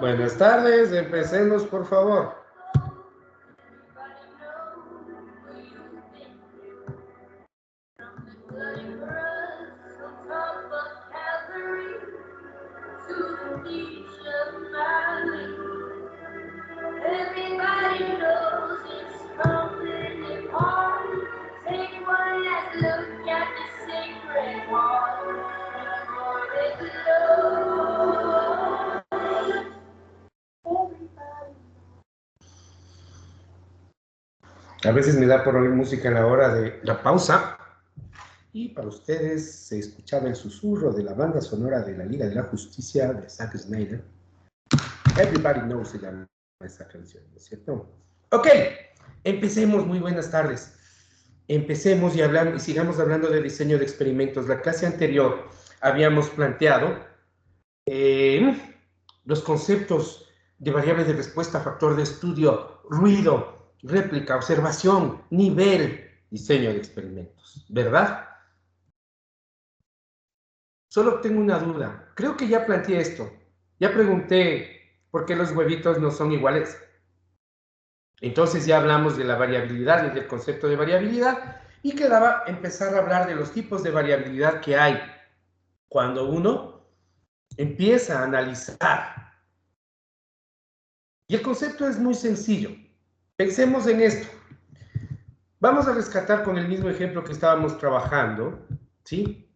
Buenas tardes, empecemos por favor. A veces me da por oír música en la hora de la pausa. Y para ustedes se escuchaba el susurro de la banda sonora de la Liga de la Justicia de Zack Snyder. Everybody Knows se llama esa canción, ¿no es cierto? Ok, empecemos. Muy buenas tardes. Empecemos y sigamos hablando de diseño de experimentos. La clase anterior habíamos planteado los conceptos de variables de respuesta, factor de estudio, ruido, réplica, observación, nivel, diseño de experimentos, ¿verdad? Solo tengo una duda. Creo que ya planteé esto. Ya pregunté por qué los huevitos no son iguales. Entonces ya hablamos de la variabilidad y del concepto de variabilidad y quedaba empezar a hablar de los tipos de variabilidad que hay cuando uno empieza a analizar. Y el concepto es muy sencillo. Pensemos en esto. Vamos a rescatar con el mismo ejemplo que estábamos trabajando, ¿sí?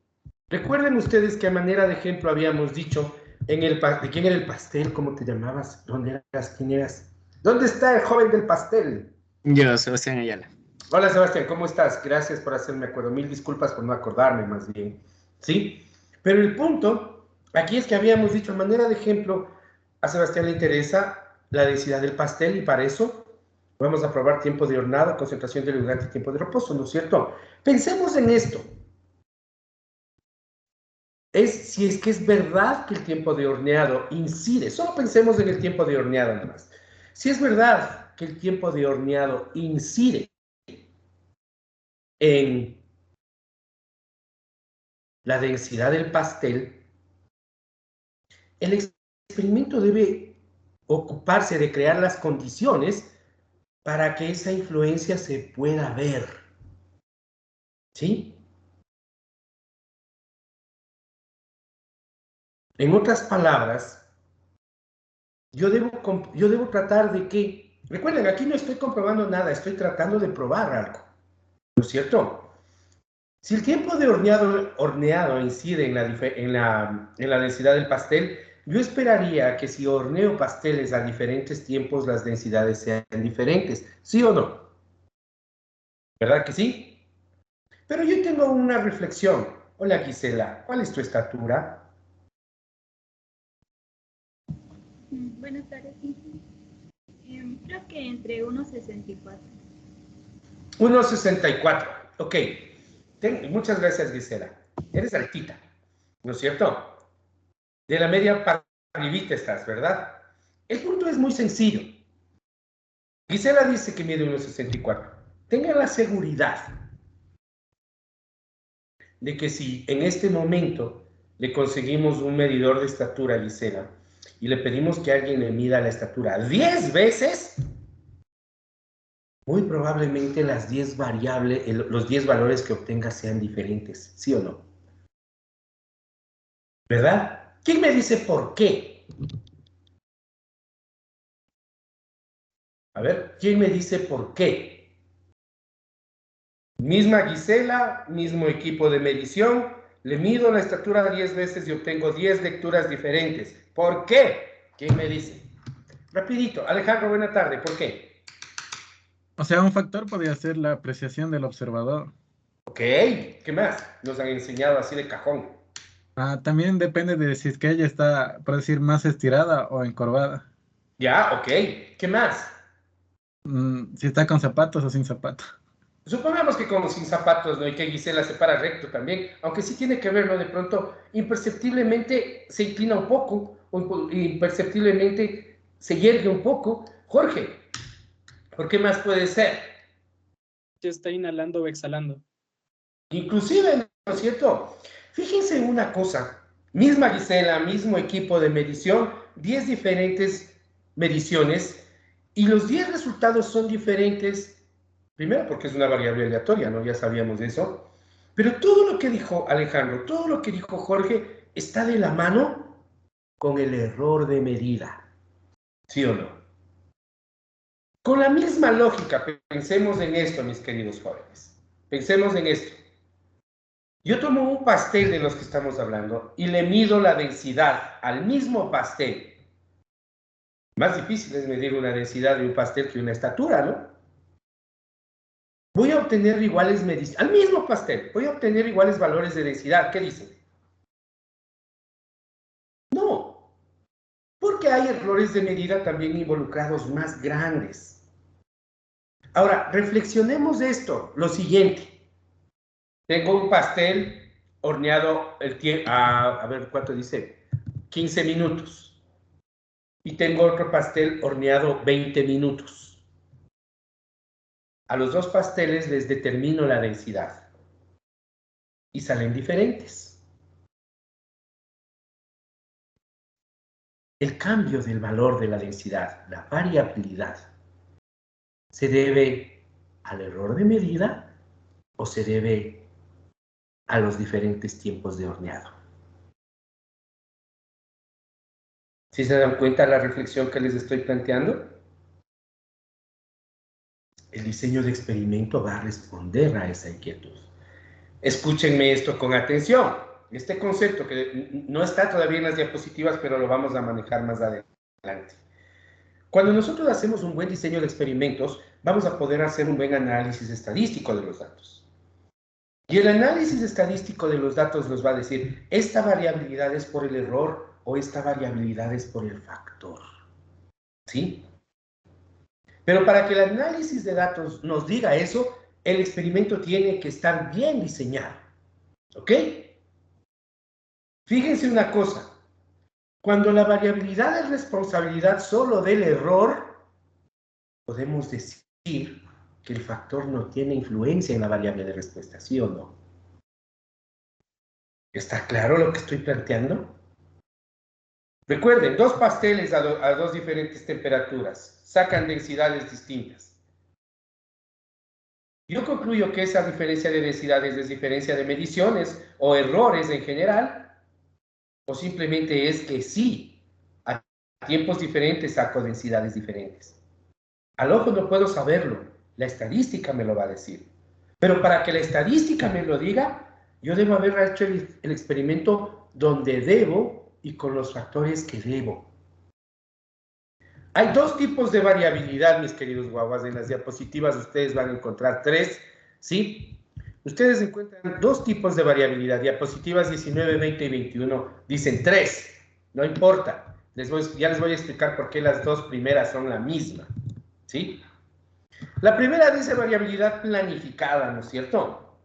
Recuerden ustedes que a manera de ejemplo habíamos dicho ¿de quién era el pastel? ¿Cómo te llamabas? ¿Dónde eras? ¿Quién eras? ¿Dónde está el joven del pastel? Yo, Sebastián Ayala. Hola Sebastián, ¿cómo estás? Gracias por hacerme acuerdo. Mil disculpas por no acordarme más bien, ¿sí? Pero el punto aquí es que habíamos dicho a manera de ejemplo, a Sebastián le interesa la densidad del pastel y para eso vamos a probar tiempo de hornado, concentración de leudante y tiempo de reposo, ¿no es cierto? Pensemos en esto. Si es que es verdad que el tiempo de horneado incide, solo pensemos en el tiempo de horneado nada más. Si es verdad que el tiempo de horneado incide en la densidad del pastel, el experimento debe ocuparse de crear las condiciones para que esa influencia se pueda ver. ¿Sí? En otras palabras, yo debo tratar de que, recuerden, aquí no estoy comprobando nada, estoy tratando de probar algo, ¿no es cierto? Si el tiempo de horneado incide en la densidad del pastel, yo esperaría que si horneo pasteles a diferentes tiempos, las densidades sean diferentes, ¿sí o no? ¿Verdad que sí? Pero yo tengo una reflexión. Hola Gisela, ¿cuál es tu estatura? Buenas tardes. Creo que entre 1,64. 1,64. Ok. Muchas gracias, Gisela. Eres altita, ¿no es cierto? De la media para arribita estás, ¿verdad? El punto es muy sencillo. Gisela dice que mide 1,64. Tenga la seguridad de que si en este momento le conseguimos un medidor de estatura a Gisela y le pedimos que alguien le mida la estatura 10 veces, muy probablemente los 10 valores que obtenga sean diferentes, ¿sí o no? ¿Verdad? ¿Quién me dice por qué? A ver, ¿quién me dice por qué? Misma Gisela, mismo equipo de medición, le mido la estatura 10 veces y obtengo 10 lecturas diferentes. ¿Por qué? ¿Quién me dice? Rapidito, Alejandro, buena tarde, ¿por qué? O sea, un factor podría ser la apreciación del observador. Ok, ¿qué más? Nos han enseñado así de cajón. También depende de si es que ella está, por decir, más estirada o encorvada. Ya, ok, ¿qué más? Si está con zapatos o sin zapatos. Supongamos que como sin zapatos, ¿no? Y que Gisela se para recto también, aunque sí tiene que ver, ¿no? De pronto, imperceptiblemente se inclina un poco, o imperceptiblemente se yergue un poco. Jorge, ¿por qué más puede ser? Ya está inhalando o exhalando. Inclusive, ¿no es cierto? Fíjense en una cosa, Misma Gisela, mismo equipo de medición, 10 diferentes mediciones y los 10 resultados son diferentes, primero porque es una variable aleatoria, ¿no? Ya sabíamos de eso, pero todo lo que dijo Alejandro, todo lo que dijo Jorge está de la mano con el error de medida, ¿sí o no? Con la misma lógica, pensemos en esto, mis queridos jóvenes, pensemos en esto. Yo tomo un pastel de los que estamos hablando y le mido la densidad al mismo pastel. Más difícil es medir una densidad de un pastel que una estatura, ¿no? Voy a obtener iguales mediciones, al mismo pastel, voy a obtener iguales valores de densidad. ¿Qué dicen? No, porque hay errores de medida también involucrados más grandes. Ahora, reflexionemos de esto, lo siguiente. Tengo un pastel horneado, a ver, ¿cuánto dice? 15 minutos. Y tengo otro pastel horneado 20 minutos. A los dos pasteles les determino la densidad. Y salen diferentes. El cambio del valor de la densidad, la variabilidad, ¿se debe al error de medida o se debe a los diferentes tiempos de horneado? ¿Sí se dan cuenta de la reflexión que les estoy planteando? El diseño de experimento va a responder a esa inquietud. Escúchenme esto con atención. Este concepto que no está todavía en las diapositivas, pero lo vamos a manejar más adelante. Cuando nosotros hacemos un buen diseño de experimentos, vamos a poder hacer un buen análisis estadístico de los datos. Y el análisis estadístico de los datos nos va a decir, esta variabilidad es por el error o esta variabilidad es por el factor. ¿Sí? Pero para que el análisis de datos nos diga eso, el experimento tiene que estar bien diseñado. ¿Ok? Fíjense una cosa. Cuando la variabilidad es responsabilidad solo del error, podemos decir que el factor no tiene influencia en la variable de respuesta, ¿sí o no? ¿Está claro lo que estoy planteando? Recuerden, dos pasteles a dos diferentes temperaturas sacan densidades distintas. Yo concluyo que esa diferencia de densidades es diferencia de mediciones o errores en general, o simplemente es que sí, a tiempos diferentes saco densidades diferentes. Al ojo no puedo saberlo, la estadística me lo va a decir. Pero para que la estadística me lo diga, yo debo haber hecho el experimento donde debo y con los factores que debo. Hay dos tipos de variabilidad, mis queridos guaguas. En las diapositivas ustedes van a encontrar tres, ¿sí? Ustedes encuentran dos tipos de variabilidad. Diapositivas 19, 20 y 21 dicen tres. No importa. Ya les voy a explicar por qué las dos primeras son la misma, ¿sí? La primera dice variabilidad planificada, ¿no es cierto?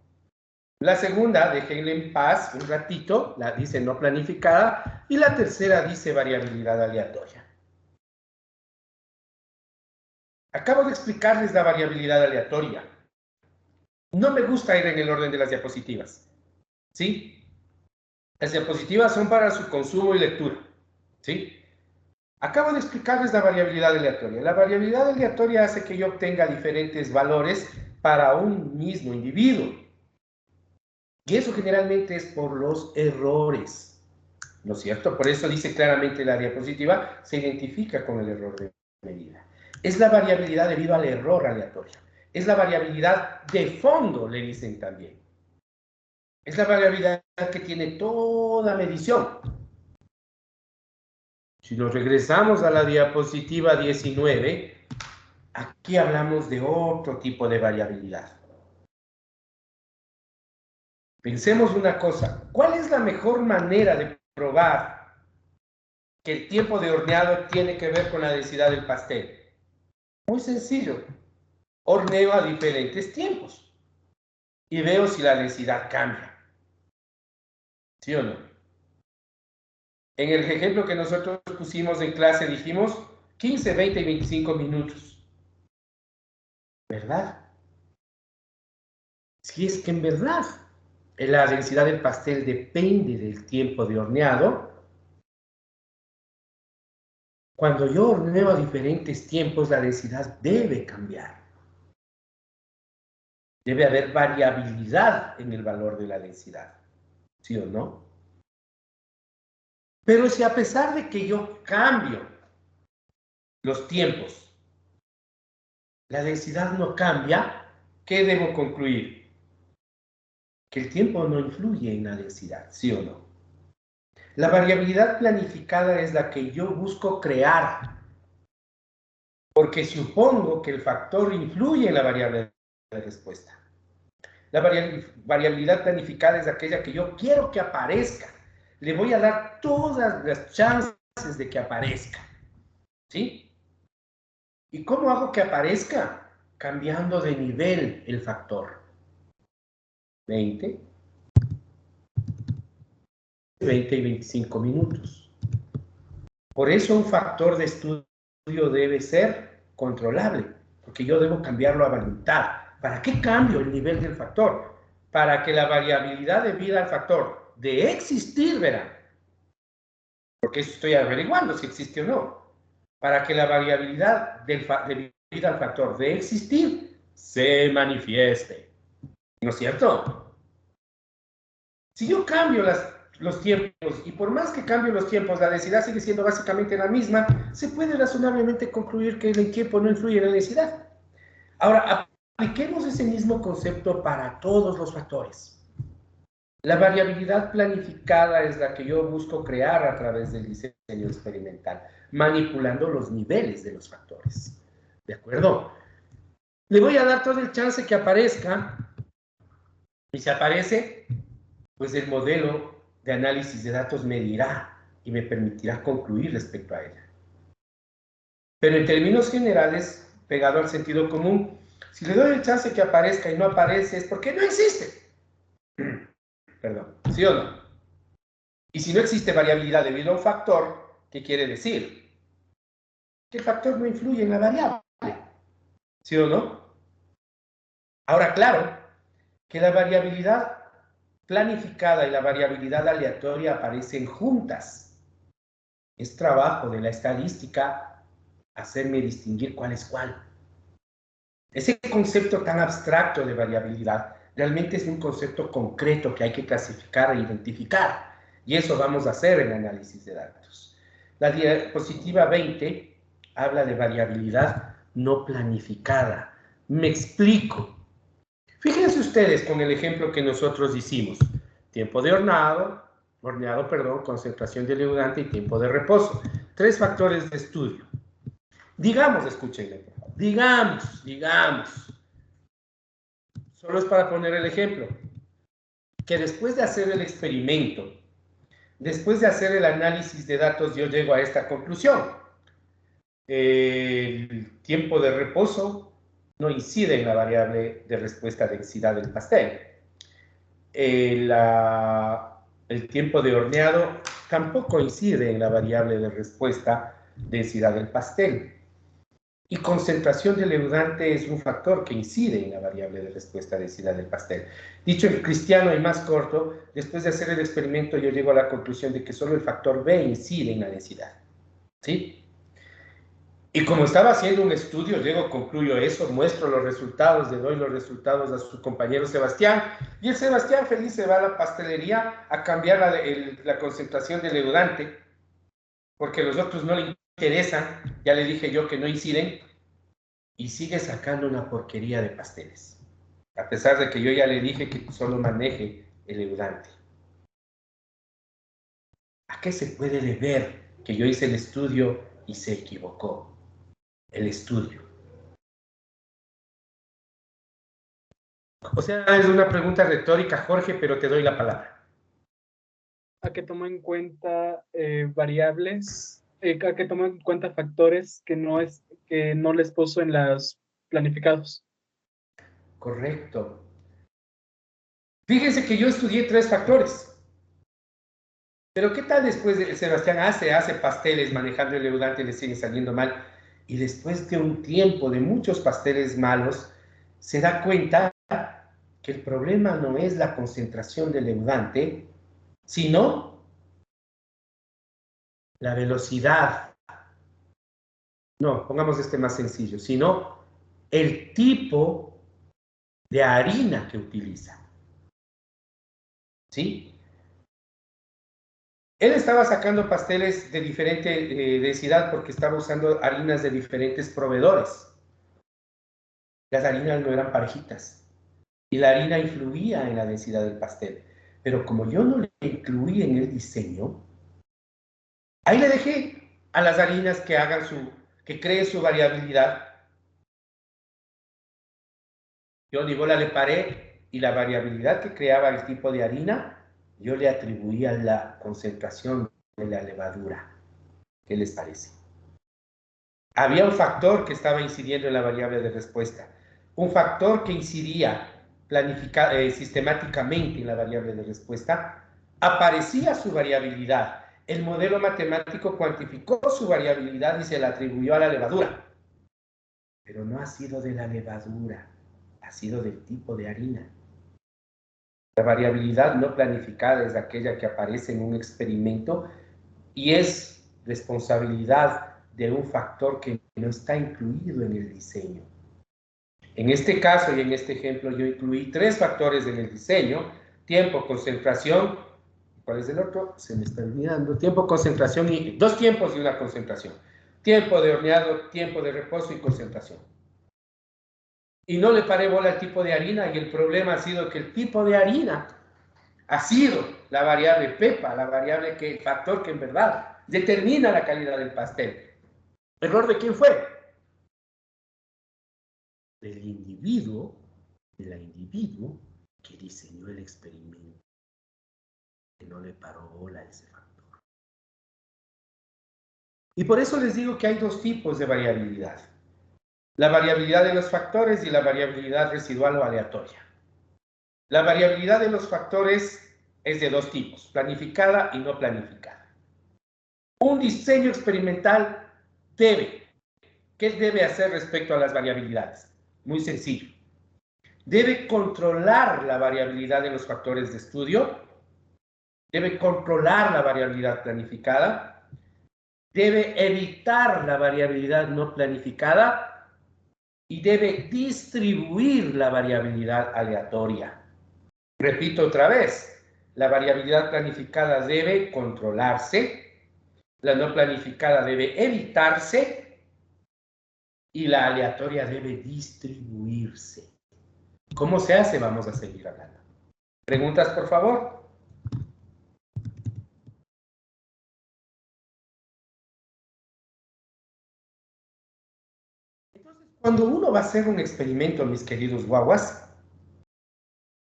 La segunda, déjenle en paz un ratito, la dice no planificada. Y la tercera dice variabilidad aleatoria. Acabo de explicarles la variabilidad aleatoria. No me gusta ir en el orden de las diapositivas, ¿sí? Las diapositivas son para su consumo y lectura, ¿sí? Acabo de explicarles la variabilidad aleatoria. La variabilidad aleatoria hace que yo obtenga diferentes valores para un mismo individuo. Y eso generalmente es por los errores, ¿no es cierto? Por eso dice claramente la diapositiva, se identifica con el error de medida. Es la variabilidad debido al error aleatorio. Es la variabilidad de fondo, le dicen también. Es la variabilidad que tiene toda medición. Si nos regresamos a la diapositiva 19, aquí hablamos de otro tipo de variabilidad. Pensemos una cosa, ¿cuál es la mejor manera de probar que el tiempo de horneado tiene que ver con la densidad del pastel? Muy sencillo, horneo a diferentes tiempos y veo si la densidad cambia. ¿Sí o no? En el ejemplo que nosotros pusimos en clase dijimos 15, 20 y 25 minutos. ¿Verdad? Si es que en verdad la densidad del pastel depende del tiempo de horneado. Cuando yo horneo a diferentes tiempos, la densidad debe cambiar. Debe haber variabilidad en el valor de la densidad, ¿sí o no? Pero si a pesar de que yo cambio los tiempos, la densidad no cambia, ¿qué debo concluir? Que el tiempo no influye en la densidad, ¿sí o no? La variabilidad planificada es la que yo busco crear, porque supongo que el factor influye en la variable de respuesta. La variabilidad planificada es aquella que yo quiero que aparezca. Le voy a dar todas las chances de que aparezca, ¿sí? ¿Y cómo hago que aparezca? Cambiando de nivel el factor. 20 y 25 minutos. Por eso un factor de estudio debe ser controlable, porque yo debo cambiarlo a voluntad. ¿Para qué cambio el nivel del factor? Para que la variabilidad debida al factor de existir, verán, porque eso estoy averiguando si existe o no, para que la variabilidad debida al factor de existir se manifieste. ¿No es cierto? Si yo cambio los tiempos, y por más que cambie los tiempos, la densidad sigue siendo básicamente la misma, se puede razonablemente concluir que el tiempo no influye en la densidad. Ahora, apliquemos ese mismo concepto para todos los factores. La variabilidad planificada es la que yo busco crear a través del diseño experimental, manipulando los niveles de los factores. ¿De acuerdo? Le voy a dar todo el chance que aparezca, y si aparece, pues el modelo de análisis de datos me dirá y me permitirá concluir respecto a ella. Pero en términos generales, pegado al sentido común, si le doy el chance que aparezca y no aparece, es porque no existe. Perdón, ¿sí o no? Y si no existe variabilidad debido a un factor, ¿qué quiere decir? Que el factor no influye en la variable, ¿sí o no? Ahora, claro, que la variabilidad planificada y la variabilidad aleatoria aparecen juntas. Es trabajo de la estadística hacerme distinguir cuál es cuál. Ese concepto tan abstracto de variabilidad realmente es un concepto concreto que hay que clasificar e identificar. Y eso vamos a hacer en análisis de datos. La diapositiva 20 habla de variabilidad no planificada. Me explico. Fíjense ustedes con el ejemplo que nosotros hicimos. Tiempo de horneado, concentración de leudante y tiempo de reposo. 3 factores de estudio. Digamos, escúchenme, digamos, solo es para poner el ejemplo, que después de hacer el experimento, después de hacer el análisis de datos, yo llego a esta conclusión. El tiempo de reposo no incide en la variable de respuesta densidad del pastel. El tiempo de horneado tampoco incide en la variable de respuesta densidad del pastel. Y concentración de leudante es un factor que incide en la variable de respuesta densidad del pastel. Dicho en cristiano y más corto, después de hacer el experimento yo llego a la conclusión de que solo el factor B incide en la densidad. ¿Sí? Y como estaba haciendo un estudio, concluyo eso, muestro los resultados, le doy los resultados a su compañero Sebastián, y el Sebastián feliz se va a la pastelería a cambiar la concentración de leudante, porque los otros no le interesan, ya le dije yo que no inciden, y sigue sacando una porquería de pasteles, a pesar de que yo ya le dije que solo maneje el leudante. ¿A qué se puede deber que yo hice el estudio y se equivocó? El estudio. O sea, es una pregunta retórica, Jorge, pero te doy la palabra. A que toma en cuenta variables, a que toma en cuenta factores que no les puso en los planificados. Correcto. Fíjense que yo estudié 3 factores. Pero ¿qué tal después de Sebastián hace pasteles manejando el leudante y le sigue saliendo mal? Y después de un tiempo de muchos pasteles malos, se da cuenta que el problema no es la concentración del leudante, sino la velocidad. No, pongamos este más sencillo, sino el tipo de harina que utiliza. ¿Sí? Él estaba sacando pasteles de diferente densidad porque estaba usando harinas de diferentes proveedores. Las harinas no eran parejitas. Y la harina influía en la densidad del pastel. Pero como yo no le incluí en el diseño, ahí le dejé a las harinas que creen su variabilidad. Yo ni bola le paré y la variabilidad que creaba el tipo de harina, yo le atribuía la concentración de la levadura. ¿Qué les parece? Había un factor que estaba incidiendo en la variable de respuesta. Un factor que incidía sistemáticamente en la variable de respuesta. Aparecía su variabilidad. El modelo matemático cuantificó su variabilidad y se la atribuyó a la levadura. Pero no ha sido de la levadura, ha sido del tipo de harina. La variabilidad no planificada es aquella que aparece en un experimento y es responsabilidad de un factor que no está incluido en el diseño. En este caso y en este ejemplo yo incluí 3 factores en el diseño: tiempo, concentración. ¿Cuál es el otro? Se me está olvidando. Tiempo, concentración y 2 tiempos y una concentración. Tiempo de horneado, tiempo de reposo y concentración. Y no le paré bola al tipo de harina, y el problema ha sido que el tipo de harina ha sido la variable PEPA, el factor que en verdad determina la calidad del pastel. ¿Error de quién fue? Del individuo, de la individuo que diseñó el experimento, que no le paró bola a ese factor. Y por eso les digo que hay 2 tipos de variabilidad: la variabilidad de los factores y la variabilidad residual o aleatoria. La variabilidad de los factores es de 2 tipos: planificada y no planificada. Un diseño experimental ¿qué debe hacer respecto a las variabilidades? Muy sencillo. Debe controlar la variabilidad de los factores de estudio, debe controlar la variabilidad planificada, debe evitar la variabilidad no planificada y debe distribuir la variabilidad aleatoria. Repito otra vez, la variabilidad planificada debe controlarse, la no planificada debe evitarse y la aleatoria debe distribuirse. ¿Cómo se hace? Vamos a seguir hablando. ¿Preguntas, por favor? Entonces, cuando uno va a hacer un experimento, mis queridos guaguas,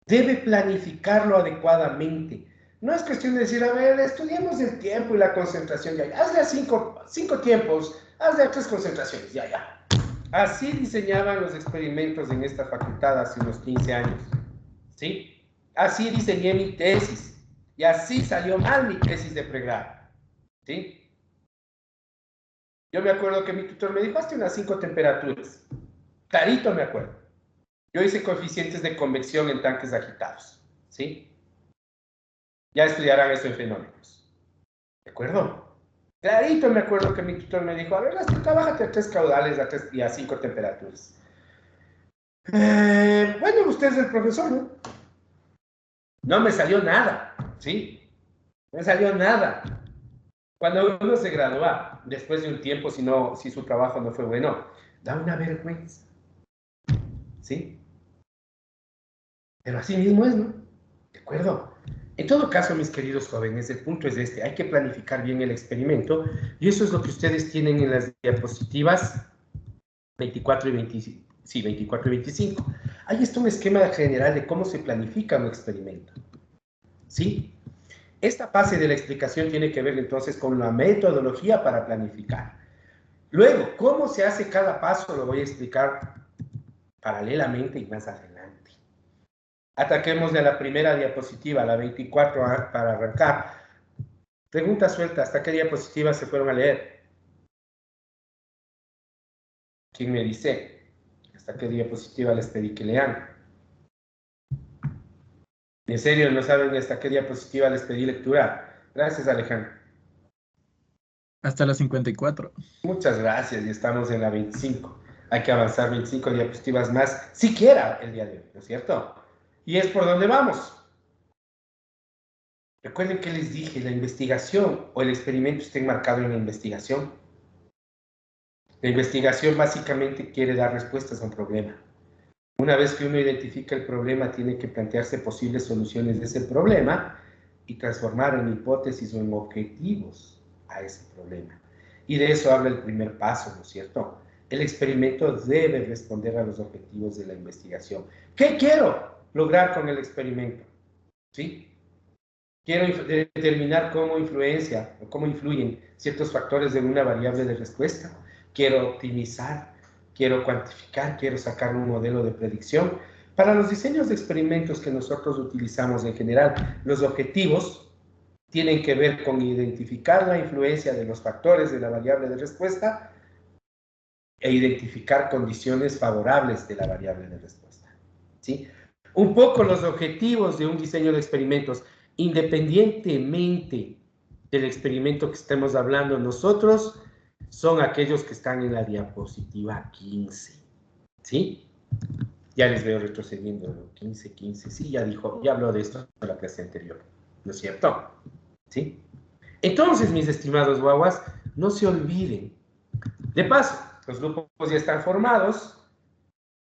debe planificarlo adecuadamente. No es cuestión de decir, a ver, estudiemos el tiempo y la concentración, ya. Hazle a 5 tiempos, hazle a 3 concentraciones, ya. Así diseñaban los experimentos en esta facultad hace unos 15 años, ¿sí? Así diseñé mi tesis, y así salió mal mi tesis de pregrado, ¿sí? Yo me acuerdo que mi tutor me dijo, hazte unas 5 temperaturas. Clarito me acuerdo. Yo hice coeficientes de convección en tanques agitados, ¿sí? Ya estudiarán eso en fenómenos. ¿De acuerdo? Clarito me acuerdo que mi tutor me dijo, a ver, trabájate a 3 caudales y a 5 temperaturas. Bueno, usted es el profesor, ¿no? No me salió nada, ¿sí? No me salió nada. Cuando uno se gradúa, después de un tiempo, si su trabajo no fue bueno, da una vergüenza, ¿sí? Pero así mismo es, ¿no? ¿De acuerdo? En todo caso, mis queridos jóvenes, el punto es este: hay que planificar bien el experimento, y eso es lo que ustedes tienen en las diapositivas 24 y 25. Sí, 24 y 25. Ahí está un esquema general de cómo se planifica un experimento, ¿sí? Esta fase de la explicación tiene que ver entonces con la metodología para planificar. Luego, cómo se hace cada paso lo voy a explicar paralelamente y más adelante. Ataquemos de la primera diapositiva, la 24, para arrancar. Pregunta suelta: ¿hasta qué diapositiva se fueron a leer? ¿Quién me dice? ¿Hasta qué diapositiva les pedí que lean? En serio, no saben hasta qué diapositiva les pedí lectura. Gracias, Alejandro. Hasta las 54. Muchas gracias, y estamos en la 25. Hay que avanzar 25 diapositivas más, siquiera el día de hoy, ¿no es cierto? Y es por donde vamos. Recuerden que les dije, la investigación o el experimento está enmarcado en la investigación. La investigación básicamente quiere dar respuestas a un problema. Una vez que uno identifica el problema, tiene que plantearse posibles soluciones de ese problema y transformar en hipótesis o en objetivos a ese problema. Y de eso habla el primer paso, ¿no es cierto? El experimento debe responder a los objetivos de la investigación. ¿Qué quiero lograr con el experimento? ¿Sí? Quiero determinar cómo influencia o cómo influyen ciertos factores de una variable de respuesta. Quiero optimizar, quiero cuantificar, quiero sacar un modelo de predicción. Para los diseños de experimentos que nosotros utilizamos en general, los objetivos tienen que ver con identificar la influencia de los factores de la variable de respuesta e identificar condiciones favorables de la variable de respuesta. ¿Sí? Un poco los objetivos de un diseño de experimentos, independientemente del experimento que estemos hablando nosotros, son aquellos que están en la diapositiva 15. ¿Sí? Ya les veo retrocediendo. 15, 15. Sí, ya habló de esto en la clase anterior. ¿No es cierto? ¿Sí? Entonces, mis estimados guaguas, no se olviden. De paso, los grupos ya están formados.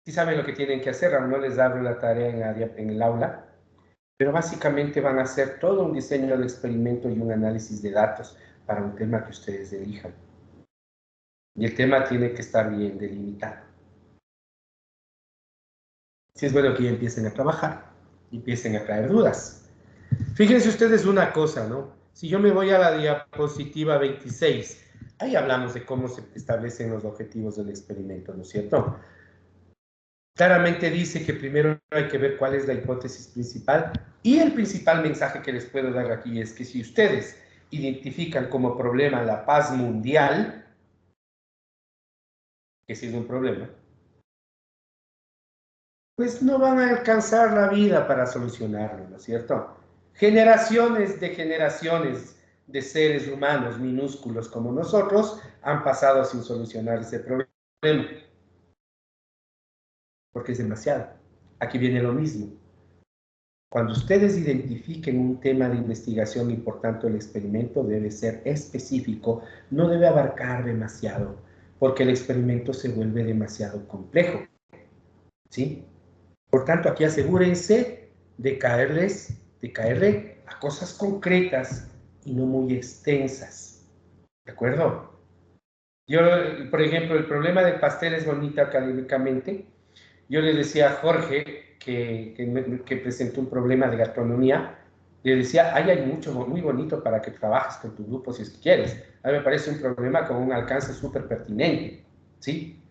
Sí saben lo que tienen que hacer, aún no les abro la tarea en el aula, pero básicamente van a hacer todo un diseño del experimento y un análisis de datos para un tema que ustedes elijan. Y el tema tiene que estar bien delimitado. Sí es bueno que ya empiecen a trabajar, empiecen a traer dudas. Fíjense ustedes una cosa, ¿no? Si yo me voy a la diapositiva 26, ahí hablamos de cómo se establecen los objetivos del experimento, ¿no es cierto? Claramente dice que primero hay que ver cuál es la hipótesis principal, y el principal mensaje que les puedo dar aquí es que si ustedes identifican como problema la paz mundial, que sí es un problema, pues no van a alcanzar la vida para solucionarlo, ¿no es cierto? Generaciones de seres humanos minúsculos como nosotros han pasado sin solucionar ese problema, porque es demasiado. Aquí viene lo mismo. Cuando ustedes identifiquen un tema de investigación y por tanto el experimento debe ser específico, no debe abarcar demasiado, porque el experimento se vuelve demasiado complejo, ¿sí? Por tanto, aquí asegúrense de caerle a cosas concretas y no muy extensas, ¿de acuerdo? Yo, por ejemplo, el problema del pastel es bonito académicamente. Yo le decía a Jorge, que presentó un problema de gastronomía, le decía, ahí hay mucho muy bonito para que trabajes con tu grupo si es que quieres. A mí me parece un problema con un alcance súper pertinente, ¿sí?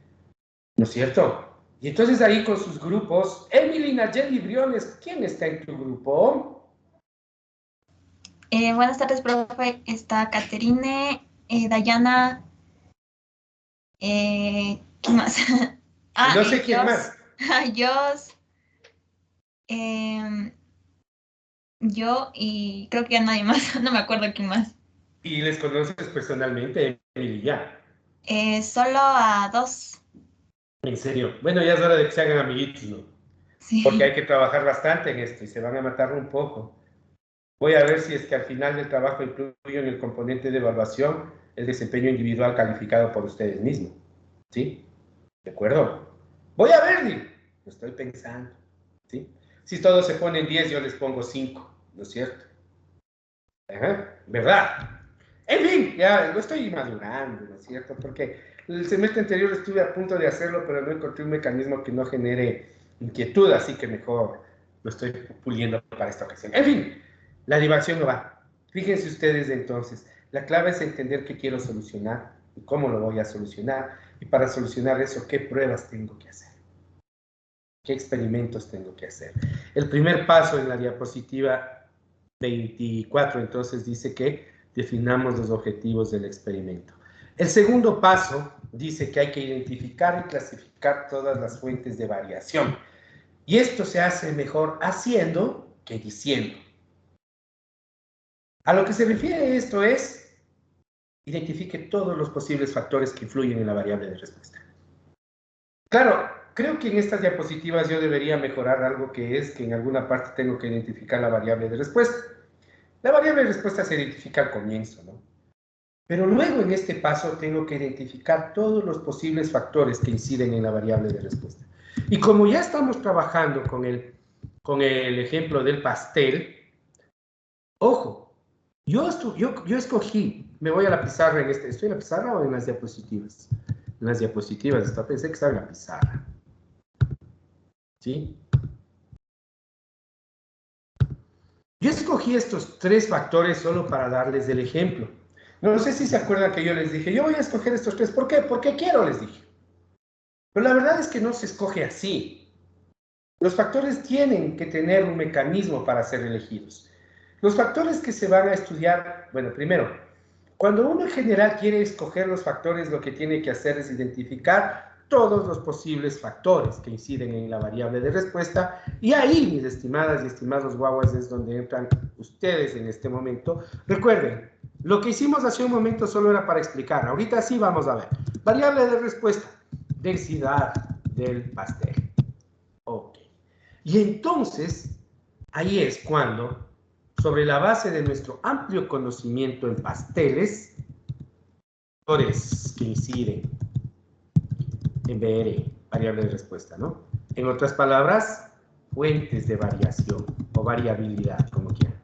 ¿No es cierto? Y entonces ahí con sus grupos, Emily Nayeli Briones, ¿quién está en tu grupo? Buenas tardes, profe. Está Caterine, Dayana, ¿quién más? No sé quién más. Jos, yo y creo que ya nadie más, no me acuerdo quién más. ¿Y les conoces personalmente, Emily, ya? Solo a 2. En serio. Bueno, ya es hora de que se hagan amiguitos, ¿no? Sí. Porque hay que trabajar bastante en esto y se van a matar un poco. Voy a ver si es que al final del trabajo incluyo en el componente de evaluación el desempeño individual calificado por ustedes mismos. ¿Sí? ¿De acuerdo? Voy a ver, lo estoy pensando. ¿Sí? Si todos se ponen 10, yo les pongo 5, ¿no es cierto? Ajá, ¿verdad? En fin, ya lo estoy madurando, ¿no es cierto? Porque el semestre anterior estuve a punto de hacerlo, pero no encontré un mecanismo que no genere inquietud, así que mejor lo estoy puliendo para esta ocasión. En fin, la diversión no va. Fíjense ustedes entonces, la clave es entender qué quiero solucionar y cómo lo voy a solucionar. Y para solucionar eso, ¿qué pruebas tengo que hacer? ¿Qué experimentos tengo que hacer? El primer paso en la diapositiva 24, entonces, dice que definamos los objetivos del experimento. El segundo paso dice que hay que identificar y clasificar todas las fuentes de variación. Y esto se hace mejor haciendo que diciendo. A lo que se refiere esto es, identifique todos los posibles factores que influyen en la variable de respuesta. Claro, creo que en estas diapositivas yo debería mejorar algo que es que en alguna parte tengo que identificar la variable de respuesta. La variable de respuesta se identifica al comienzo, ¿no? Pero luego en este paso tengo que identificar todos los posibles factores que inciden en la variable de respuesta. Y como ya estamos trabajando con el ejemplo del pastel, ojo, yo escogí, me voy a la pizarra en este, ¿estoy en la pizarra o en las diapositivas? En las diapositivas, pensé que estaba en la pizarra. ¿Sí? Yo escogí estos 3 factores solo para darles el ejemplo. No sé si se acuerdan que yo les dije, yo voy a escoger estos 3, ¿por qué? Porque quiero, les dije. Pero la verdad es que no se escoge así. Los factores tienen que tener un mecanismo para ser elegidos. Los factores que se van a estudiar, bueno, primero, cuando uno en general quiere escoger los factores, lo que tiene que hacer es identificar todos los posibles factores que inciden en la variable de respuesta, y ahí, mis estimadas y estimados guaguas, es donde entran ustedes en este momento. Recuerden, lo que hicimos hace un momento solo era para explicar, ahorita sí vamos a ver. Variable de respuesta, densidad del pastel. Ok. Y entonces, ahí es cuando, sobre la base de nuestro amplio conocimiento en pasteles, factores que inciden en BR, variable de respuesta, ¿no? En otras palabras, fuentes de variación o variabilidad, como quieran.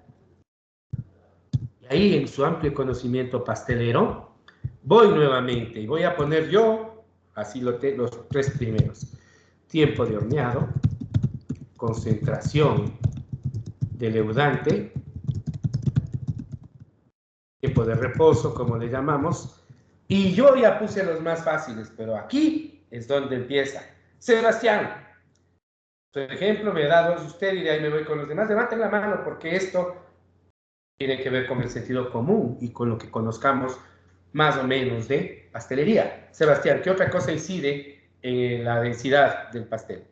Y ahí, en su amplio conocimiento pastelero, voy nuevamente y voy a poner yo, así los 3 primeros, tiempo de horneado, concentración de leudante, tiempo de reposo, como le llamamos, y yo ya puse los más fáciles, pero aquí es donde empieza. Sebastián, por ejemplo, me da 2 usted y de ahí me voy con los demás. Levanten la mano porque esto tiene que ver con el sentido común y con lo que conozcamos más o menos de pastelería. Sebastián, ¿qué otra cosa incide en la densidad del pastel?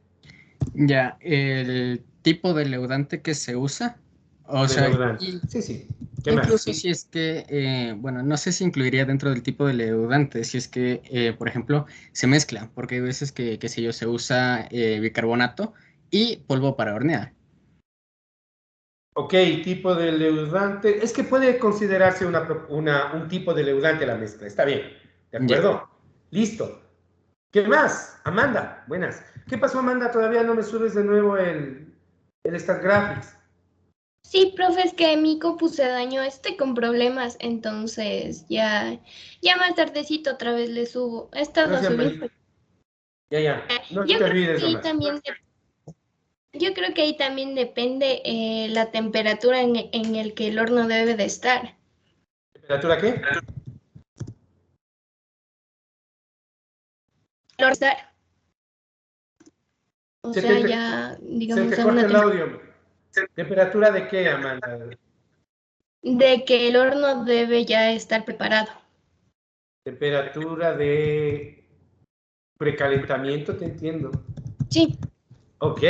Ya, el tipo de leudante que se usa. O sea, sí, sí. ¿Qué incluso más? si es que, bueno, no sé si incluiría dentro del tipo de leudante, si es que, por ejemplo, se mezcla, porque hay veces que, qué sé yo, se usa bicarbonato y polvo para hornear. Ok, tipo de leudante. Es que puede considerarse un tipo de leudante la mezcla. Está bien. ¿De acuerdo? Listo. ¿Qué más? Amanda, buenas. ¿Qué pasó, Amanda? Todavía no me subes de nuevo el StatGraphics. Sí, profe, es que mi compu se dañó, estoy con problemas, entonces ya más tardecito otra vez le subo. He estado No a sean subir. Ya. No Yo te creo olvides que ahí nomás. también, yo creo que ahí también depende la temperatura en el que el horno debe de estar. ¿Temperatura qué? O Se sea, te, ya, se digamos, te a corta una el audio. ¿Temperatura de qué, Amanda? de que el horno debe ya estar preparado. Temperatura de precalentamiento, te entiendo. Sí. Ok.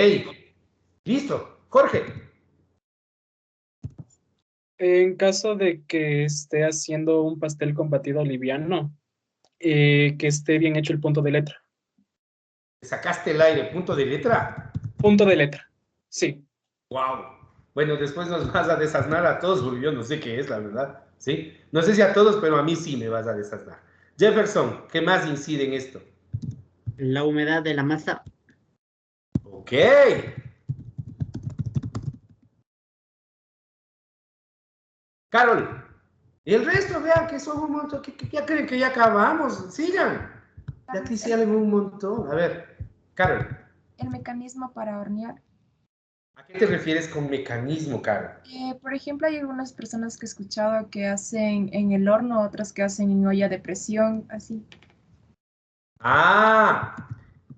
Listo. Jorge. En caso de que esté haciendo un pastel con batido liviano, que esté bien hecho el punto de letra. ¿Sacaste el aire? ¿Punto de letra? Punto de letra, sí. Wow. Bueno, después nos vas a desasnar a todos, porque yo no sé qué es, la verdad. ¿Sí? No sé si a todos, pero a mí sí me vas a desasnar. Jefferson, ¿qué más incide en esto? La humedad de la masa. Ok. Carol. Y el resto, vean que son un montón, que ya creen que ya acabamos. Sigan. Ya aquí salen un montón. A ver, Carol. El mecanismo para hornear. ¿A qué te refieres con mecanismo, Carol? Por ejemplo, hay algunas personas que he escuchado que hacen en el horno, otras que hacen en olla de presión, así. Ah,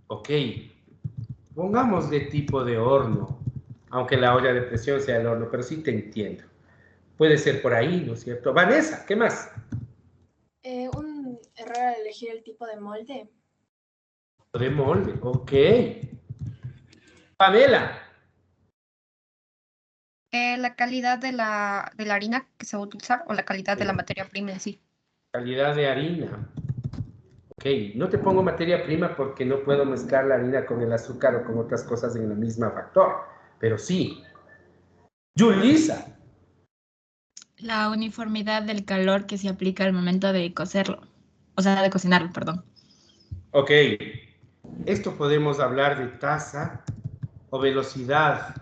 ok. Pongamos de tipo de horno, aunque la olla de presión sea el horno, pero sí te entiendo. Puede ser por ahí, ¿no es cierto? Vanessa, ¿qué más? Un error al elegir el tipo de molde. De molde, ok. Pamela. La calidad de la harina que se va a utilizar o la calidad de la materia prima en sí. Calidad de harina. Ok, no te pongo materia prima porque no puedo mezclar la harina con el azúcar o con otras cosas en el mismo factor, pero sí. Yulisa. La uniformidad del calor que se aplica al momento de cocerlo. O sea, de cocinarlo, perdón. Ok, esto podemos hablar de tasa o velocidad.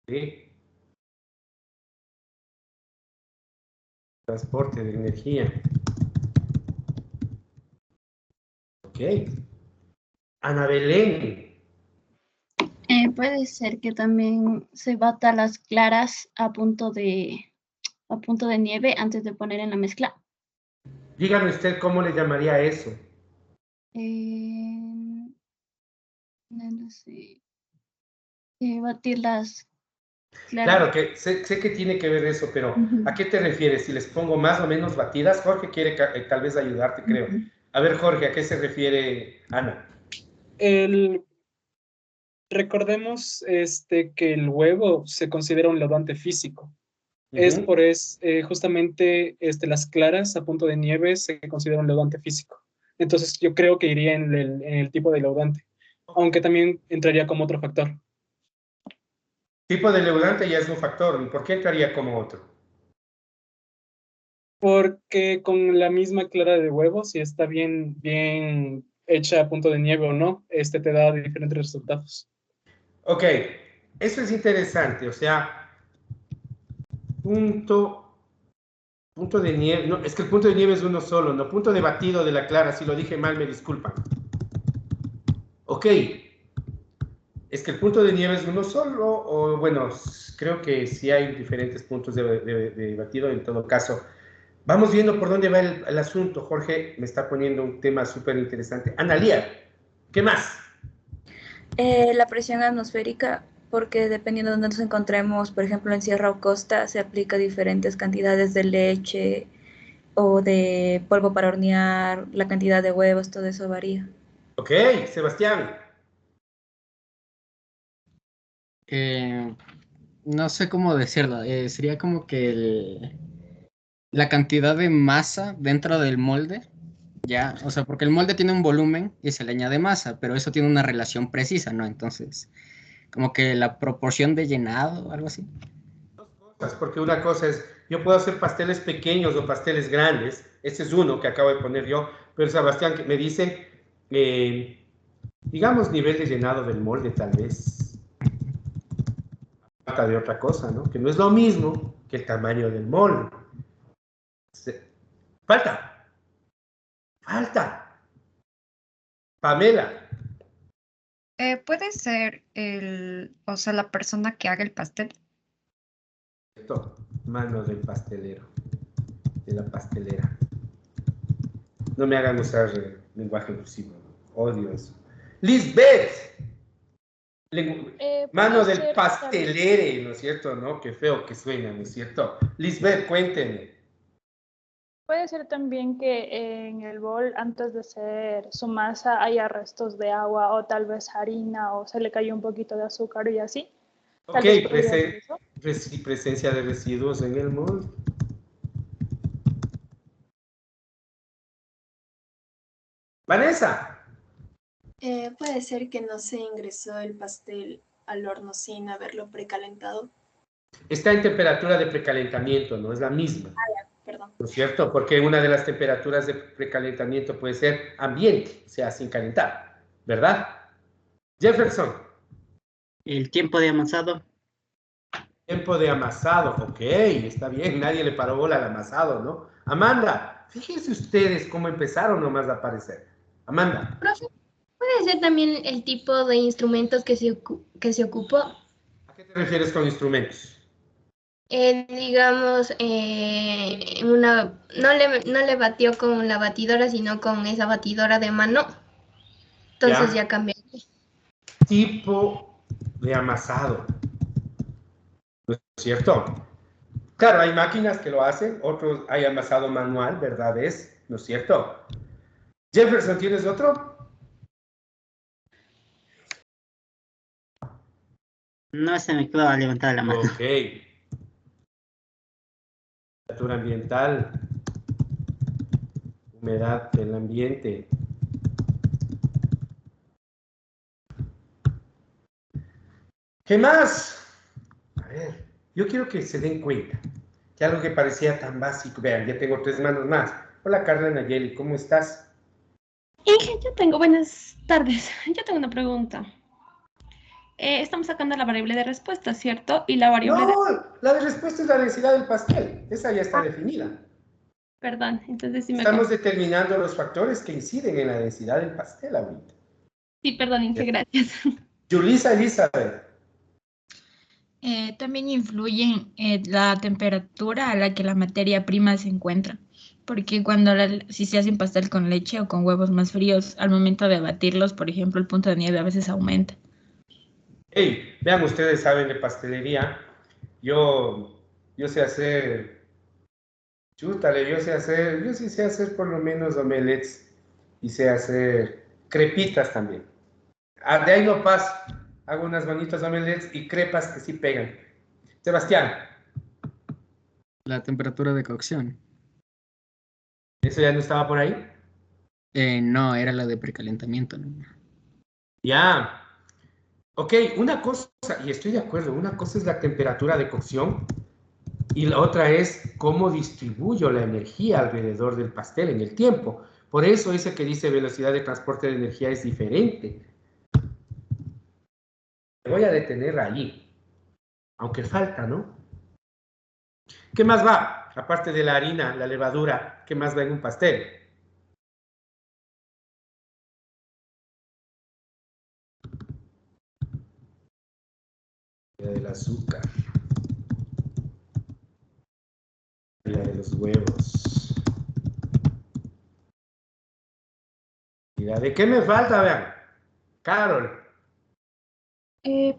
¿Sí? Transporte de energía. Ok. Ana Belén. Puede ser que también se bata las claras a punto de nieve antes de poner en la mezcla. Dígame usted cómo le llamaría eso. No sé. Batir las claras. Claro que sé que tiene que ver eso, pero ¿a qué te refieres? Si les pongo más o menos batidas, Jorge quiere tal vez ayudarte, creo. A ver, Jorge, ¿a qué se refiere Ana? Recordemos que el huevo se considera un leudante físico. Justamente las claras a punto de nieve se considera un leudante físico. Entonces yo creo que iría en el tipo de leudante, aunque también entraría como otro factor. Tipo de leudante ya es un factor. ¿Por qué entraría como otro? Porque con la misma clara de huevo, si está bien hecha a punto de nieve o no, te da diferentes resultados. Ok, eso es interesante. O sea, punto de nieve. No, es que el punto de nieve es uno solo, no punto de batido de la clara. Si lo dije mal, me disculpan. Ok. Es que el punto de nieve es uno solo, o bueno, creo que sí hay diferentes puntos de batido en todo caso. Vamos viendo por dónde va el asunto. Jorge me está poniendo un tema súper interesante. Analía, ¿qué más? La presión atmosférica, porque dependiendo de donde nos encontremos, por ejemplo en Sierra o Costa, se aplica diferentes cantidades de leche o de polvo para hornear, la cantidad de huevos, todo eso varía. Ok, Sebastián. No sé cómo decirlo. Sería como que la cantidad de masa dentro del molde, ya, o sea, porque el molde tiene un volumen y se le añade masa, pero eso tiene una relación precisa, ¿no? Entonces, como que la proporción de llenado o algo así. Porque una cosa es, yo puedo hacer pasteles pequeños o pasteles grandes. Este es uno que acabo de poner yo, pero Sebastián me dice, digamos, nivel de llenado del molde, tal vez. Falta de otra cosa, ¿no? Que no es lo mismo que el tamaño del molde. Falta. Pamela. Puede ser la persona que haga el pastel. Mano del pastelero, de la pastelera. No me hagan usar lenguaje inclusivo, odio eso. Lisbeth. Mano del pastelere, ¿no es cierto? ¿No? Qué feo que suena, ¿no es cierto? Lisbeth, cuénteme. Puede ser también que en el bol, antes de hacer su masa, haya restos de agua o tal vez harina o se le cayó un poquito de azúcar y así. Ok, presencia de residuos en el molde. Vanessa. Puede ser que no se ingresó el pastel al horno sin haberlo precalentado. Está en temperatura de precalentamiento, no es la misma. Perdón. ¿No es cierto? Porque una de las temperaturas de precalentamiento puede ser ambiente, o sea, sin calentar, ¿verdad? Jefferson. El tiempo de amasado. Tiempo de amasado, ok, está bien, nadie le paró bola al amasado, ¿no? Amanda, fíjense ustedes cómo empezaron nomás a aparecer. Amanda. Profe, ¿puede ser también el tipo de instrumentos que se ocupó? ¿A qué te refieres con instrumentos? Digamos, no le batió con la batidora, sino con esa batidora de mano. Entonces ya cambió. Tipo de amasado. ¿No es cierto? Claro, hay máquinas que lo hacen, otros hay amasado manual, ¿verdad? ¿No es cierto? Jefferson, ¿tienes otro? No se me quedó levantada la mano. Ok. Temperatura ambiental. Humedad del ambiente. ¿Qué más? A ver, yo quiero que se den cuenta que algo que parecía tan básico, vean, ya tengo 3 manos más. Hola Carla Nayeli, ¿cómo estás? Inge, yo tengo buenas tardes. Yo tengo una pregunta. Estamos sacando la variable de respuesta, ¿cierto? Y la variable de... No, la de respuesta es la densidad del pastel. Esa ya está definida. Perdón, entonces sí me... Estamos determinando los factores que inciden en la densidad del pastel ahorita. Sí, perdón, Inge, gracias. Yulisa Elizabeth. También influye la temperatura a la que la materia prima se encuentra, porque si se hace un pastel con leche o con huevos más fríos, al momento de batirlos, por ejemplo, el punto de nieve a veces aumenta. Hey, vean, ustedes saben de pastelería. Yo sé hacer, chútale, yo sí sé hacer por lo menos omelets y sé hacer crepitas también. De ahí no paso. Hago unas bonitas omelets y crepas que sí pegan. Sebastián. La temperatura de cocción. ¿Eso ya no estaba por ahí? No, era la de precalentamiento, ¿no? Ya. Ok, una cosa, y estoy de acuerdo, una cosa es la temperatura de cocción y la otra es cómo distribuyo la energía alrededor del pastel en el tiempo. Por eso ese que dice velocidad de transporte de energía es diferente. Me voy a detener ahí, aunque falta, ¿no? ¿Qué más va? Aparte de la harina, la levadura, ¿qué más va en un pastel? La del azúcar. La de los huevos. ¿Y la de qué me falta? Vean. Carol.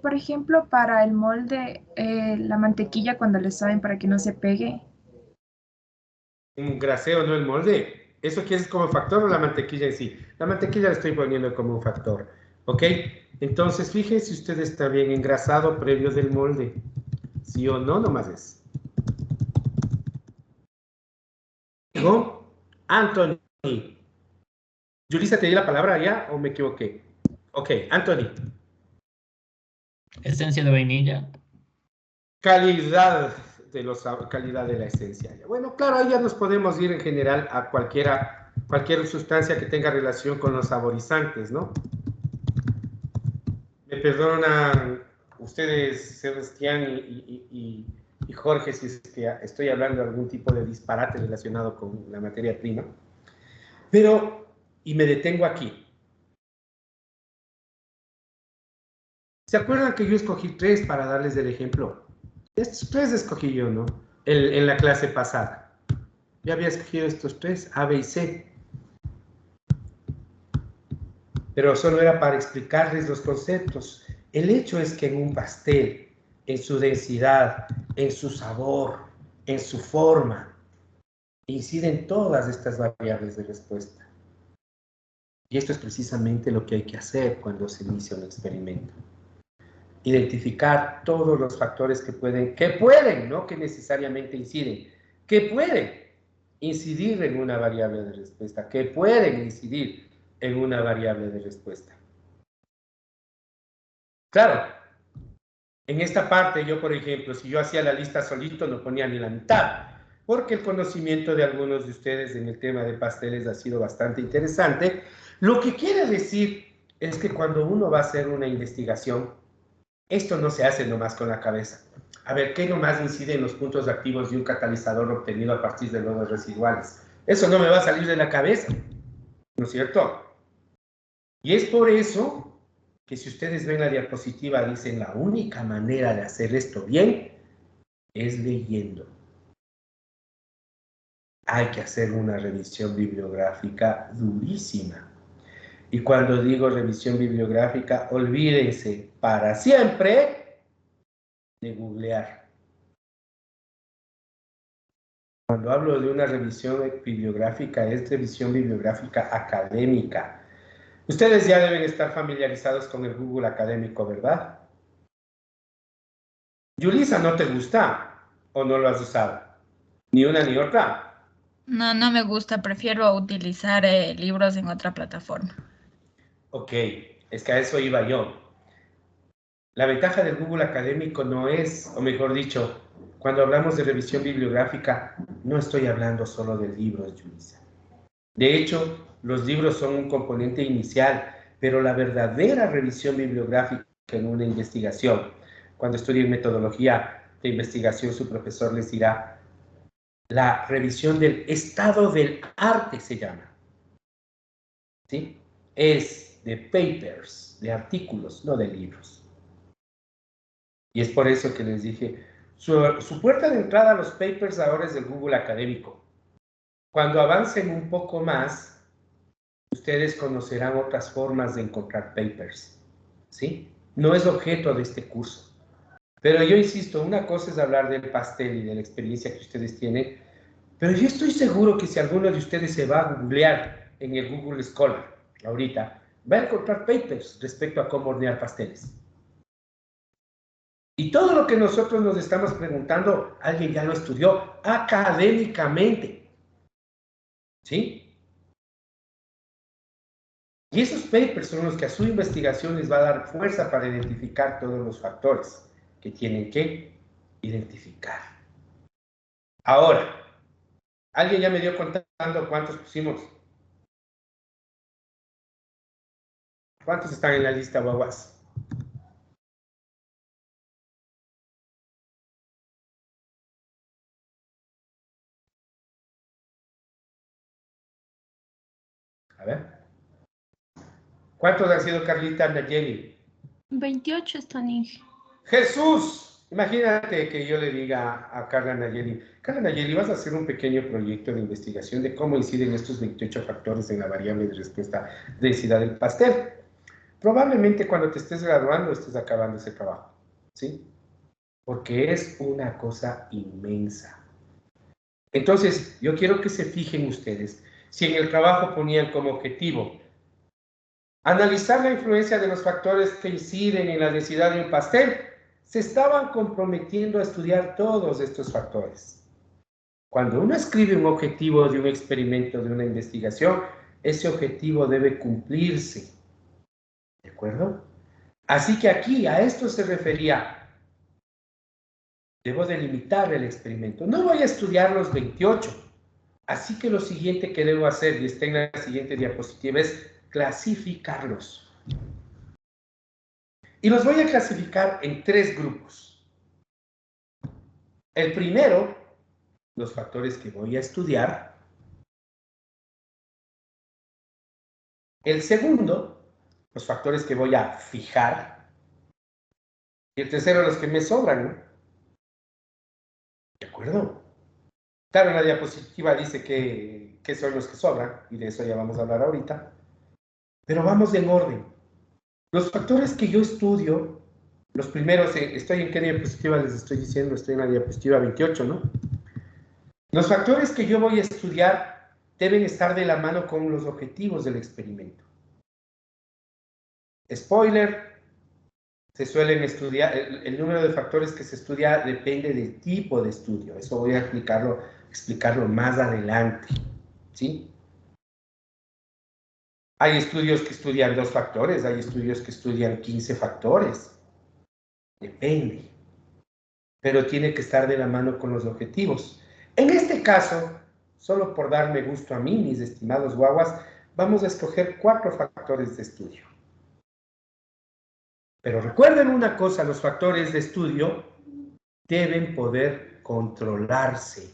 Por ejemplo, para el molde, la mantequilla cuando le saben para que no se pegue. Un graseo, no el molde. ¿Eso quieres como factor o la mantequilla en sí? La mantequilla la estoy poniendo como un factor. ¿Ok? Entonces, fíjense si usted está bien engrasado previo del molde. ¿Sí o no? Nomás es. Digo, Anthony. Yulisa, ¿te di la palabra ya o me equivoqué? Ok, Anthony. Esencia de vainilla. Calidad de la esencia. Bueno, claro, ahí ya nos podemos ir en general a cualquier sustancia que tenga relación con los saborizantes, ¿no? Me perdonan ustedes, Sebastián y Jorge, si es que estoy hablando de algún tipo de disparate relacionado con la materia prima. Pero, y me detengo aquí. ¿Se acuerdan que yo escogí 3 para darles el ejemplo? Estos 3 escogí yo, ¿no? En la clase pasada. Yo había escogido estos 3, A, B y C. Pero solo era para explicarles los conceptos. El hecho es que en un pastel, en su densidad, en su sabor, en su forma, inciden todas estas variables de respuesta. Y esto es precisamente lo que hay que hacer cuando se inicia un experimento. Identificar todos los factores que pueden, no que necesariamente inciden, que pueden incidir en una variable de respuesta, que pueden incidir en una variable de respuesta. Claro, en esta parte yo, por ejemplo, si yo hacía la lista solito, no ponía ni la mitad, porque el conocimiento de algunos de ustedes en el tema de pasteles ha sido bastante interesante. Lo que quiere decir es que cuando uno va a hacer una investigación, esto no se hace nomás con la cabeza. A ver, ¿qué nomás incide en los puntos activos de un catalizador obtenido a partir de lodos residuales? Eso no me va a salir de la cabeza, ¿no es cierto? Y es por eso que si ustedes ven la diapositiva, dicen la única manera de hacer esto bien es leyendo. Hay que hacer una revisión bibliográfica durísima. Y cuando digo revisión bibliográfica, olvídense para siempre de googlear. Cuando hablo de una revisión bibliográfica, es revisión bibliográfica académica. Ustedes ya deben estar familiarizados con el Google académico, ¿verdad? Yulisa, ¿no te gusta o no lo has usado? Ni una ni otra. No, no me gusta, prefiero utilizar libros en otra plataforma. Ok, es que a eso iba yo. La ventaja del Google Académico no es, o mejor dicho, cuando hablamos de revisión bibliográfica, no estoy hablando solo de libros, Yulisa. De hecho, los libros son un componente inicial, pero la verdadera revisión bibliográfica en una investigación, cuando estudien metodología de investigación, su profesor les dirá, la revisión del estado del arte se llama. ¿Sí? Es de papers, de artículos, no de libros. Y es por eso que les dije, su puerta de entrada a los papers ahora es del Google Académico. Cuando avancen un poco más, ustedes conocerán otras formas de encontrar papers, ¿sí? No es objeto de este curso. Pero yo insisto, una cosa es hablar del pastel y de la experiencia que ustedes tienen, pero yo estoy seguro que si alguno de ustedes se va a googlear en el Google Scholar ahorita, va a encontrar papers respecto a cómo hornear pasteles. Y todo lo que nosotros nos estamos preguntando, alguien ya lo estudió académicamente. ¿Sí? Y esos papers son los que a su investigación les va a dar fuerza para identificar todos los factores que tienen que identificar. Ahora, alguien ya me dio contando cuántos pusimos. ¿Cuántos están en la lista, guaguas? A ver. ¿Cuántos han sido Carlita, Nayeli? 28 están, Inge. ¡Jesús! Imagínate que yo le diga a Carla Nayeli, Carla Nayeli, vas a hacer un pequeño proyecto de investigación de cómo inciden estos 28 factores en la variable de respuesta de densidad del pastel. Probablemente cuando te estés graduando estés acabando ese trabajo, ¿sí? Porque es una cosa inmensa. Entonces, yo quiero que se fijen ustedes, si en el trabajo ponían como objetivo analizar la influencia de los factores que inciden en la densidad de un pastel, se estaban comprometiendo a estudiar todos estos factores. Cuando uno escribe un objetivo de un experimento, de una investigación, ese objetivo debe cumplirse. ¿De acuerdo? Así que aquí a esto se refería. Debo delimitar el experimento. No voy a estudiar los 28. Así que lo siguiente que debo hacer, y está en la siguiente diapositiva, es clasificarlos. Y los voy a clasificar en 3 grupos. El primero, los factores que voy a estudiar. El segundo, los factores que voy a fijar. Y el tercero, los que me sobran, ¿no? ¿De acuerdo? Claro, en la diapositiva dice que son los que sobran, y de eso ya vamos a hablar ahorita. Pero vamos en orden. Los factores que yo estudio, los primeros, ¿estoy en qué diapositiva les estoy diciendo? Estoy en la diapositiva 28, ¿no? Los factores que yo voy a estudiar deben estar de la mano con los objetivos del experimento. Spoiler, se suelen estudiar, el número de factores que se estudia depende del tipo de estudio. Eso voy a explicarlo más adelante, ¿sí? Hay estudios que estudian 2 factores, hay estudios que estudian 15 factores. Depende. Pero tiene que estar de la mano con los objetivos. En este caso, solo por darme gusto a mí, mis estimados guaguas, vamos a escoger 4 factores de estudio. Pero recuerden una cosa, los factores de estudio deben poder controlarse.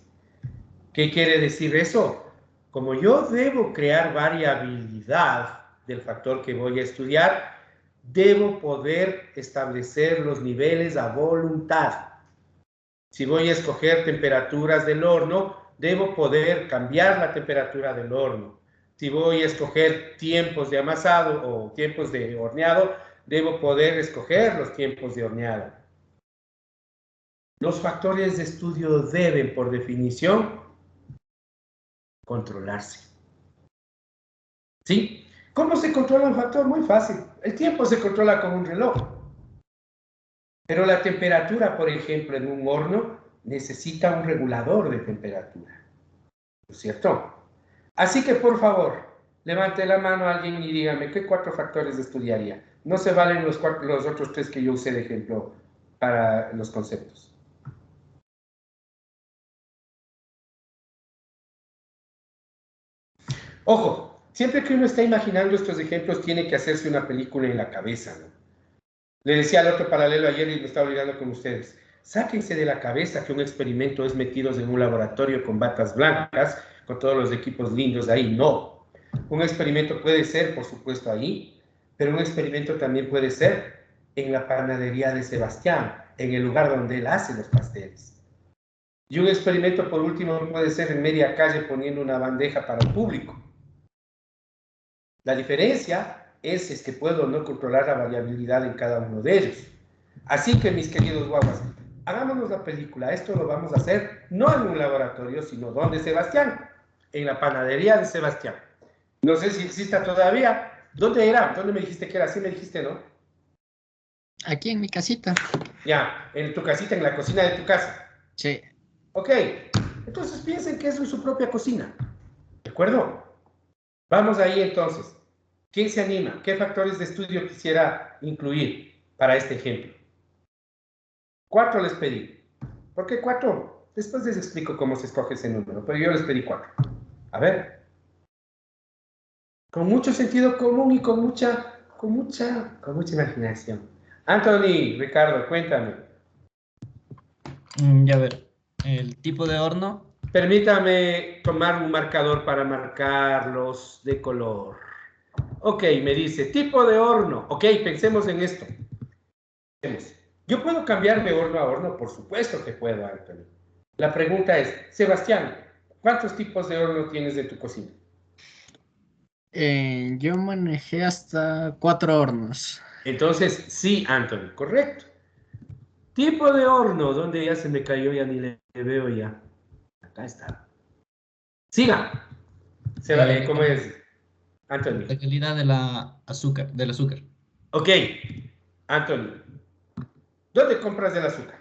¿Qué quiere decir eso? Como yo debo crear variabilidad del factor que voy a estudiar, debo poder establecer los niveles a voluntad. Si voy a escoger temperaturas del horno, debo poder cambiar la temperatura del horno. Si voy a escoger tiempos de amasado o tiempos de horneado, debo poder escoger los tiempos de horneado. Los factores de estudio deben, por definición, controlarse. ¿Sí? ¿Cómo se controla un factor? Muy fácil. El tiempo se controla con un reloj. Pero la temperatura, por ejemplo, en un horno necesita un regulador de temperatura, ¿no es cierto? Así que, por favor, levante la mano a alguien y dígame qué 4 factores estudiaría. No se valen los otros 3 que yo usé de ejemplo para los conceptos. Ojo, siempre que uno está imaginando estos ejemplos tiene que hacerse una película en la cabeza, ¿no? Le decía al otro paralelo ayer y me estaba olvidando con ustedes. Sáquense de la cabeza que un experimento es metidos en un laboratorio con batas blancas, con todos los equipos lindos ahí. No. Un experimento puede ser, por supuesto, ahí, pero un experimento también puede ser en la panadería de Sebastián, en el lugar donde él hace los pasteles. Y un experimento, por último, puede ser en media calle poniendo una bandeja para el público. La diferencia es que puedo o no controlar la variabilidad en cada uno de ellos. Así que, mis queridos guaguas, hagámonos la película. Esto lo vamos a hacer no en un laboratorio, sino ¿dónde, Sebastián? En la panadería de Sebastián. No sé si exista todavía. ¿Dónde era? ¿Dónde me dijiste que era? Sí me dijiste, ¿no? Aquí en mi casita. Ya, en tu casita, en la cocina de tu casa. Sí. Ok, entonces piensen que es su propia cocina. ¿De acuerdo? Vamos ahí entonces. ¿Quién se anima? ¿Qué factores de estudio quisiera incluir para este ejemplo? 4 les pedí. ¿Por qué 4? Después les explico cómo se escoge ese número, pero yo les pedí 4. A ver. Con mucho sentido común y con mucha imaginación. Anthony, Ricardo, cuéntame. Ya ver, el tipo de horno. Permítame tomar un marcador para marcarlos de color. Ok, me dice, tipo de horno. Ok, pensemos en esto. ¿Yo puedo cambiar de horno a horno? Por supuesto que puedo, Anthony. La pregunta es, Sebastián, ¿cuántos tipos de horno tienes en tu cocina? Yo manejé hasta 4 hornos. Entonces, sí, Anthony, correcto. Tipo de horno, ¿dónde ya se me cayó? Ya ni le veo ya. Acá está. Siga. ¿Cómo es? Anthony. La calidad del azúcar. Ok, Anthony. ¿Dónde compras el azúcar?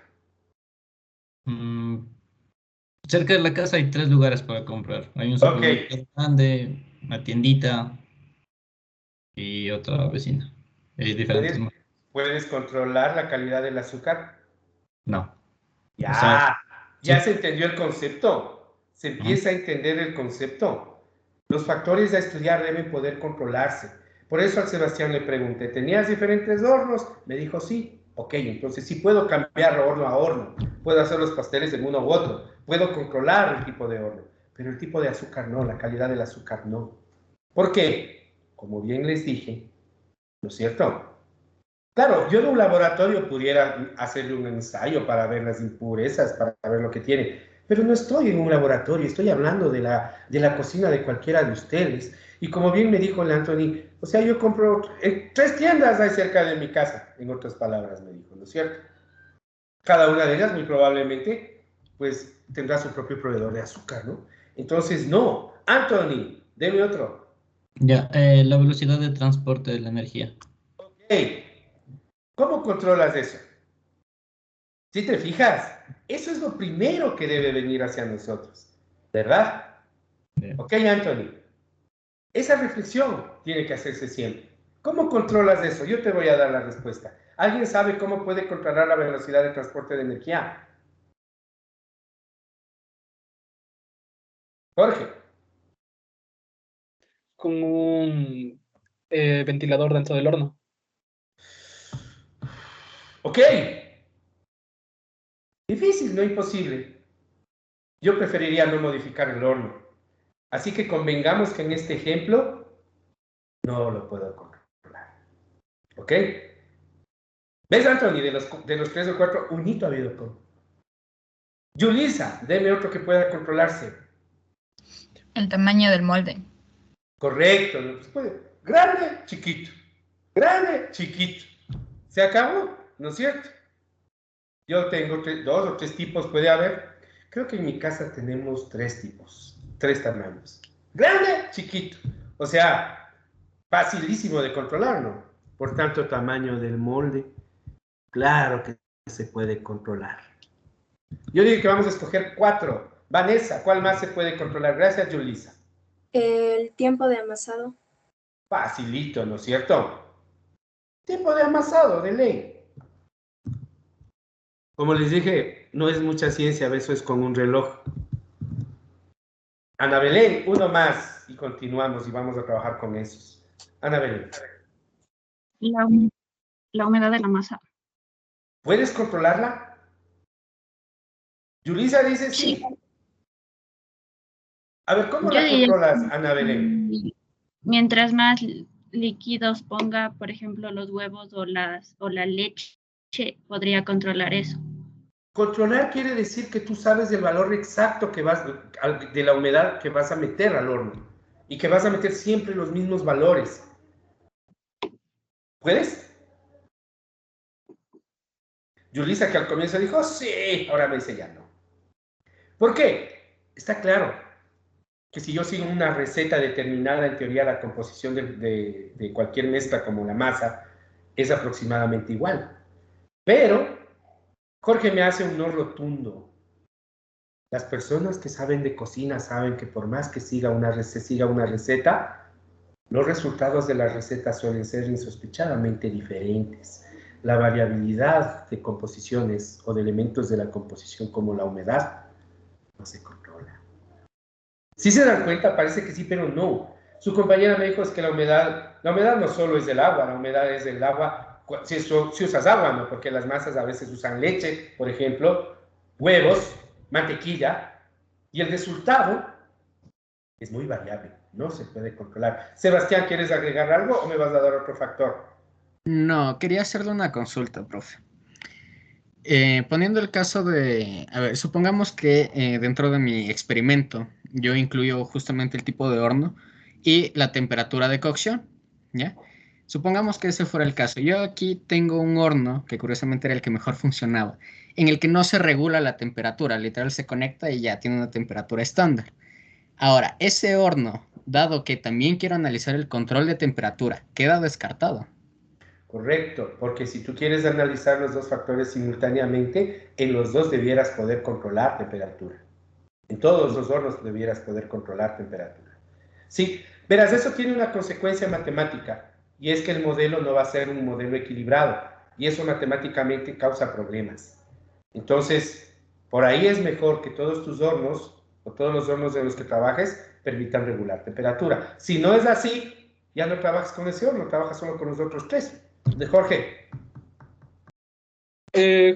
Cerca de la casa hay 3 lugares para comprar. Hay un supermercado grande, una tiendita y otra vecina. Hay diferentes. ¿Puedes controlar la calidad del azúcar? No. Ya, O sea, ya sí. se entendió el concepto. Se empieza a entender el concepto. Los factores a estudiar deben poder controlarse. Por eso al Sebastián le pregunté, ¿tenías diferentes hornos? Me dijo sí. Ok, entonces sí puedo cambiar horno a horno. Puedo hacer los pasteles en uno u otro. Puedo controlar el tipo de horno. Pero el tipo de azúcar no, la calidad del azúcar no. ¿Por qué? Como bien les dije, ¿no es cierto? Claro, yo en un laboratorio pudiera hacerle un ensayo para ver las impurezas, para ver lo que tiene, pero no estoy en un laboratorio, estoy hablando de la cocina de cualquiera de ustedes. Y como bien me dijo el Anthony, o sea, yo compro, 3 tiendas hay cerca de mi casa, en otras palabras me dijo, ¿no es cierto? Cada una de ellas muy probablemente, pues, tendrá su propio proveedor de azúcar, ¿no? Entonces, no. Anthony, deme otro. Ya, la velocidad de transporte de la energía. Ok. ¿Cómo controlas eso? Si te fijas, eso es lo primero que debe venir hacia nosotros, ¿verdad? Ok, Anthony. Esa reflexión tiene que hacerse siempre. ¿Cómo controlas eso? Yo te voy a dar la respuesta. ¿Alguien sabe cómo puede controlar la velocidad de transporte de energía? Jorge. Con un ventilador dentro del horno. Ok. Difícil, no imposible. Yo preferiría no modificar el horno. Así que convengamos que en este ejemplo no lo puedo controlar. ¿Ok? ¿Ves, Anthony? De los 3 o 4, unito ha habido todo. Yulisa, deme otro que pueda controlarse. El tamaño del molde. Correcto. Grande, chiquito. Grande, chiquito. ¿Se acabó? ¿No es cierto? Yo tengo 2 o 3 tipos, puede haber. Creo que en mi casa tenemos 3 tipos, 3 tamaños. Grande, chiquito. O sea, facilísimo de controlar, ¿no? Por tanto, tamaño del molde. Claro que se puede controlar? Yo digo que vamos a escoger 4. Vanessa, ¿cuál más se puede controlar? Gracias, Julissa. El tiempo de amasado. Facilito, ¿no es cierto? Tiempo de amasado, de ley. Como les dije, no es mucha ciencia, a veces es con un reloj. Ana Belén, uno más y continuamos y vamos a trabajar con esos. Ana Belén. La humedad de la masa. ¿Puedes controlarla? Julissa dice sí. A ver, ¿cómo la controlas, Ana Belén? Mientras más líquidos ponga, por ejemplo, los huevos o la leche, podría controlar eso. Controlar quiere decir que tú sabes del valor exacto que de la humedad que vas a meter al horno y que vas a meter siempre los mismos valores. ¿Puedes? Julissa, que al comienzo dijo sí, ahora me dice ya no. ¿Por qué? Está claro que si yo sigo una receta determinada, en teoría la composición de cualquier mezcla como la masa es aproximadamente igual. Pero Jorge me hace un no rotundo. Las personas que saben de cocina saben que por más que siga una receta, los resultados de la receta suelen ser insospechadamente diferentes. La variabilidad de composiciones o de elementos de la composición como la humedad no se controla. Si se dan cuenta, parece que sí, pero no. Su compañera me dijo es que la humedad no solo es del agua, la humedad es del agua si usas agua, ¿no? Porque las masas a veces usan leche, por ejemplo, huevos, mantequilla, y el resultado es muy variable, no se puede controlar. Sebastián, ¿quieres agregar algo o me vas a dar otro factor? No, quería hacerle una consulta, profe. Poniendo el caso de, a ver, supongamos que dentro de mi experimento yo incluyo justamente el tipo de horno y la temperatura de cocción, ¿ya? Supongamos que ese fuera el caso. Yo aquí tengo un horno, que curiosamente era el que mejor funcionaba, en el que no se regula la temperatura, literal se conecta y ya tiene una temperatura estándar. Ahora, ese horno, dado que también quiero analizar el control de temperatura, queda descartado. Correcto, porque si tú quieres analizar los dos factores simultáneamente, en los dos debieras poder controlar temperatura. En todos los hornos debieras poder controlar temperatura. Sí, verás, eso tiene una consecuencia matemática, y es que el modelo no va a ser un modelo equilibrado, y eso matemáticamente causa problemas. Entonces, por ahí es mejor que todos tus hornos, o todos los hornos de los que trabajes, permitan regular temperatura. Si no es así, ya no trabajas con ese horno, trabajas solo con los otros 3. De Jorge.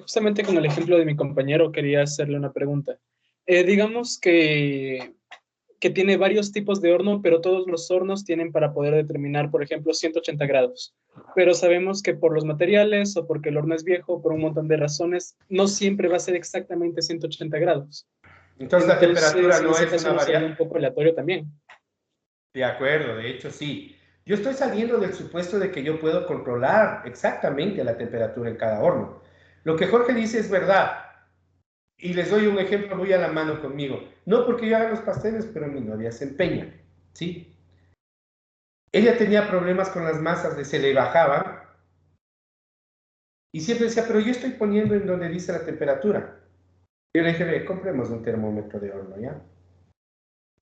Justamente con el ejemplo de mi compañero quería hacerle una pregunta. Digamos que tiene varios tipos de horno, pero todos los hornos tienen para poder determinar, por ejemplo, 180 grados. Pero sabemos que por los materiales o porque el horno es viejo, por un montón de razones, no siempre va a ser exactamente 180 grados. Entonces la temperatura no es una variable. Un poco aleatorio también. De acuerdo, de hecho sí. Yo estoy saliendo del supuesto de que yo puedo controlar exactamente la temperatura en cada horno. Lo que Jorge dice es verdad. Y les doy un ejemplo muy a la mano conmigo. No porque yo haga los pasteles, pero mi novia se empeña, ¿sí? Ella tenía problemas con las masas, se le bajaban. Y siempre decía, pero yo estoy poniendo en donde dice la temperatura. Yo le dije, ve, compremos un termómetro de horno, ¿ya?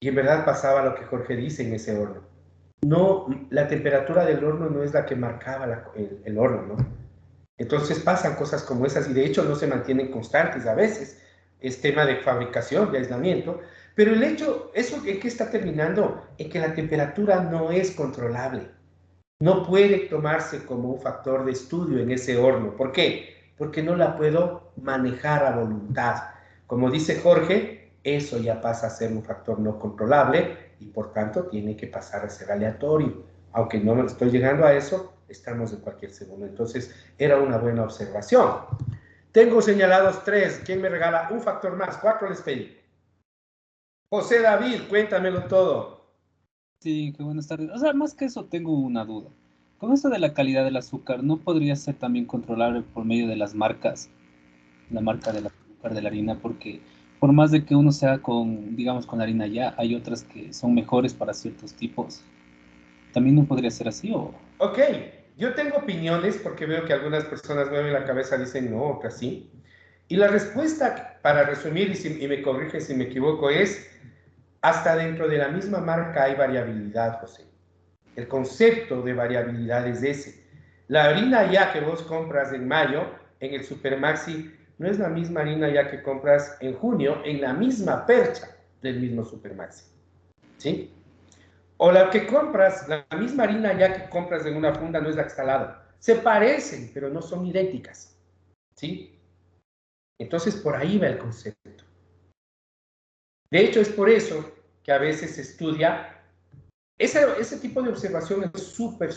Y en verdad pasaba lo que Jorge dice en ese horno. No, la temperatura del horno no es la que marcaba el horno, ¿no? Entonces pasan cosas como esas y de hecho no se mantienen constantes a veces. Es tema de fabricación, de aislamiento. Pero el hecho, ¿eso en qué está terminando? En que la temperatura no es controlable. No puede tomarse como un factor de estudio en ese horno. ¿Por qué? Porque no la puedo manejar a voluntad. Como dice Jorge, eso ya pasa a ser un factor no controlable y por tanto tiene que pasar a ser aleatorio. Aunque no estoy llegando a eso, estamos en cualquier segundo. Entonces, era una buena observación. Tengo señalados 3. ¿Quién me regala un factor más? 4 les pedí. José David, cuéntamelo todo. Sí, qué buenas tardes. O sea, más que eso, tengo una duda. Con esto de la calidad del azúcar, ¿no podría ser también controlable por medio de las marcas? La marca del azúcar de la harina, porque por más de que uno sea con, digamos, con harina ya, hay otras que son mejores para ciertos tipos. ¿También no podría ser así o...? Ok, yo tengo opiniones porque veo que algunas personas mueven la cabeza, dicen no, otras sí. Y la respuesta, para resumir, y me corrige si me equivoco, es hasta dentro de la misma marca hay variabilidad, José. El concepto de variabilidad es ese. La harina ya que vos compras en mayo, en el Supermaxi, no es la misma harina ya que compras en junio, en la misma percha del mismo Supermaxi. ¿Sí? O la que compras, la misma harina ya que compras en una funda no es la que está al lado. Se parecen, pero no son idénticas. ¿Sí? Entonces, por ahí va el concepto. De hecho, es por eso que a veces se estudia. Ese tipo de observación es súper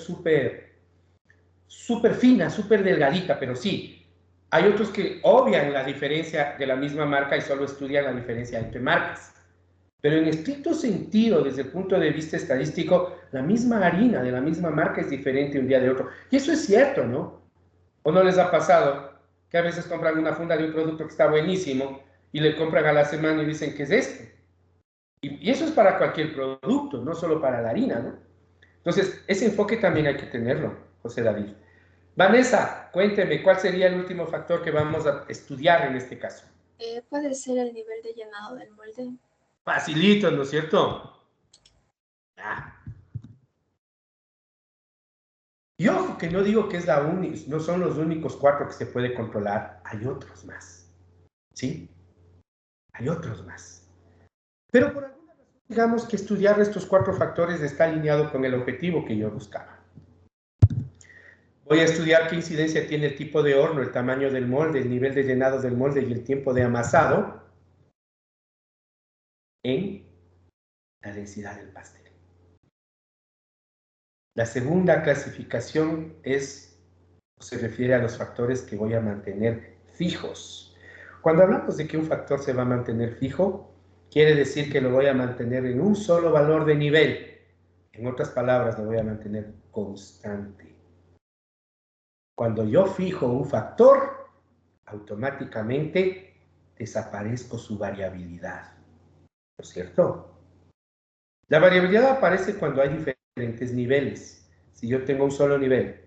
fina, súper delgadita, pero sí. Hay otros que obvian la diferencia de la misma marca y solo estudian la diferencia entre marcas. Pero en estricto sentido, desde el punto de vista estadístico, la misma harina de la misma marca es diferente un día de otro. Y eso es cierto, ¿no? ¿O no les ha pasado que a veces compran una funda de un producto que está buenísimo y le compran a la semana y dicen, ¿qué es esto? Y eso es para cualquier producto, no solo para la harina, ¿no? Entonces, ese enfoque también hay que tenerlo, José David. Vanessa, cuénteme, ¿cuál sería el último factor que vamos a estudiar en este caso? Puede ser el nivel de llenado del molde. Facilito, ¿no es cierto? Ah. Y ojo que no digo que es no son los únicos 4 que se puede controlar, hay otros más, ¿sí? Hay otros más. Pero por alguna razón, digamos que estudiar estos 4 factores está alineado con el objetivo que yo buscaba. Voy a estudiar qué incidencia tiene el tipo de horno, el tamaño del molde, el nivel de llenado del molde y el tiempo de amasado en la densidad del pastel. La segunda clasificación se refiere a los factores que voy a mantener fijos. Cuando hablamos de que un factor se va a mantener fijo, quiere decir que lo voy a mantener en un solo valor de nivel. En otras palabras, lo voy a mantener constante. Cuando yo fijo un factor, automáticamente desaparezco su variabilidad. ¿No es cierto? La variabilidad aparece cuando hay diferentes niveles. Si yo tengo un solo nivel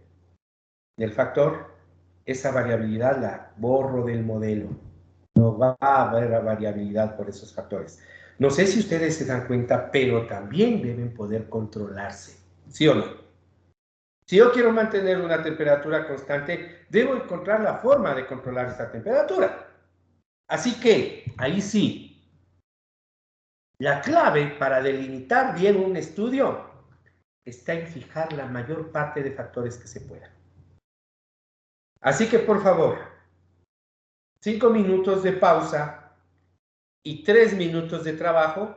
del factor, esa variabilidad la borro del modelo. No va a haber variabilidad por esos factores. No sé si ustedes se dan cuenta, pero también deben poder controlarse. ¿Sí o no? Si yo quiero mantener una temperatura constante, debo encontrar la forma de controlar esta temperatura. Así que, ahí sí, la clave para delimitar bien un estudio está en fijar la mayor parte de factores que se puedan. Así que, por favor, 5 minutos de pausa y 3 minutos de trabajo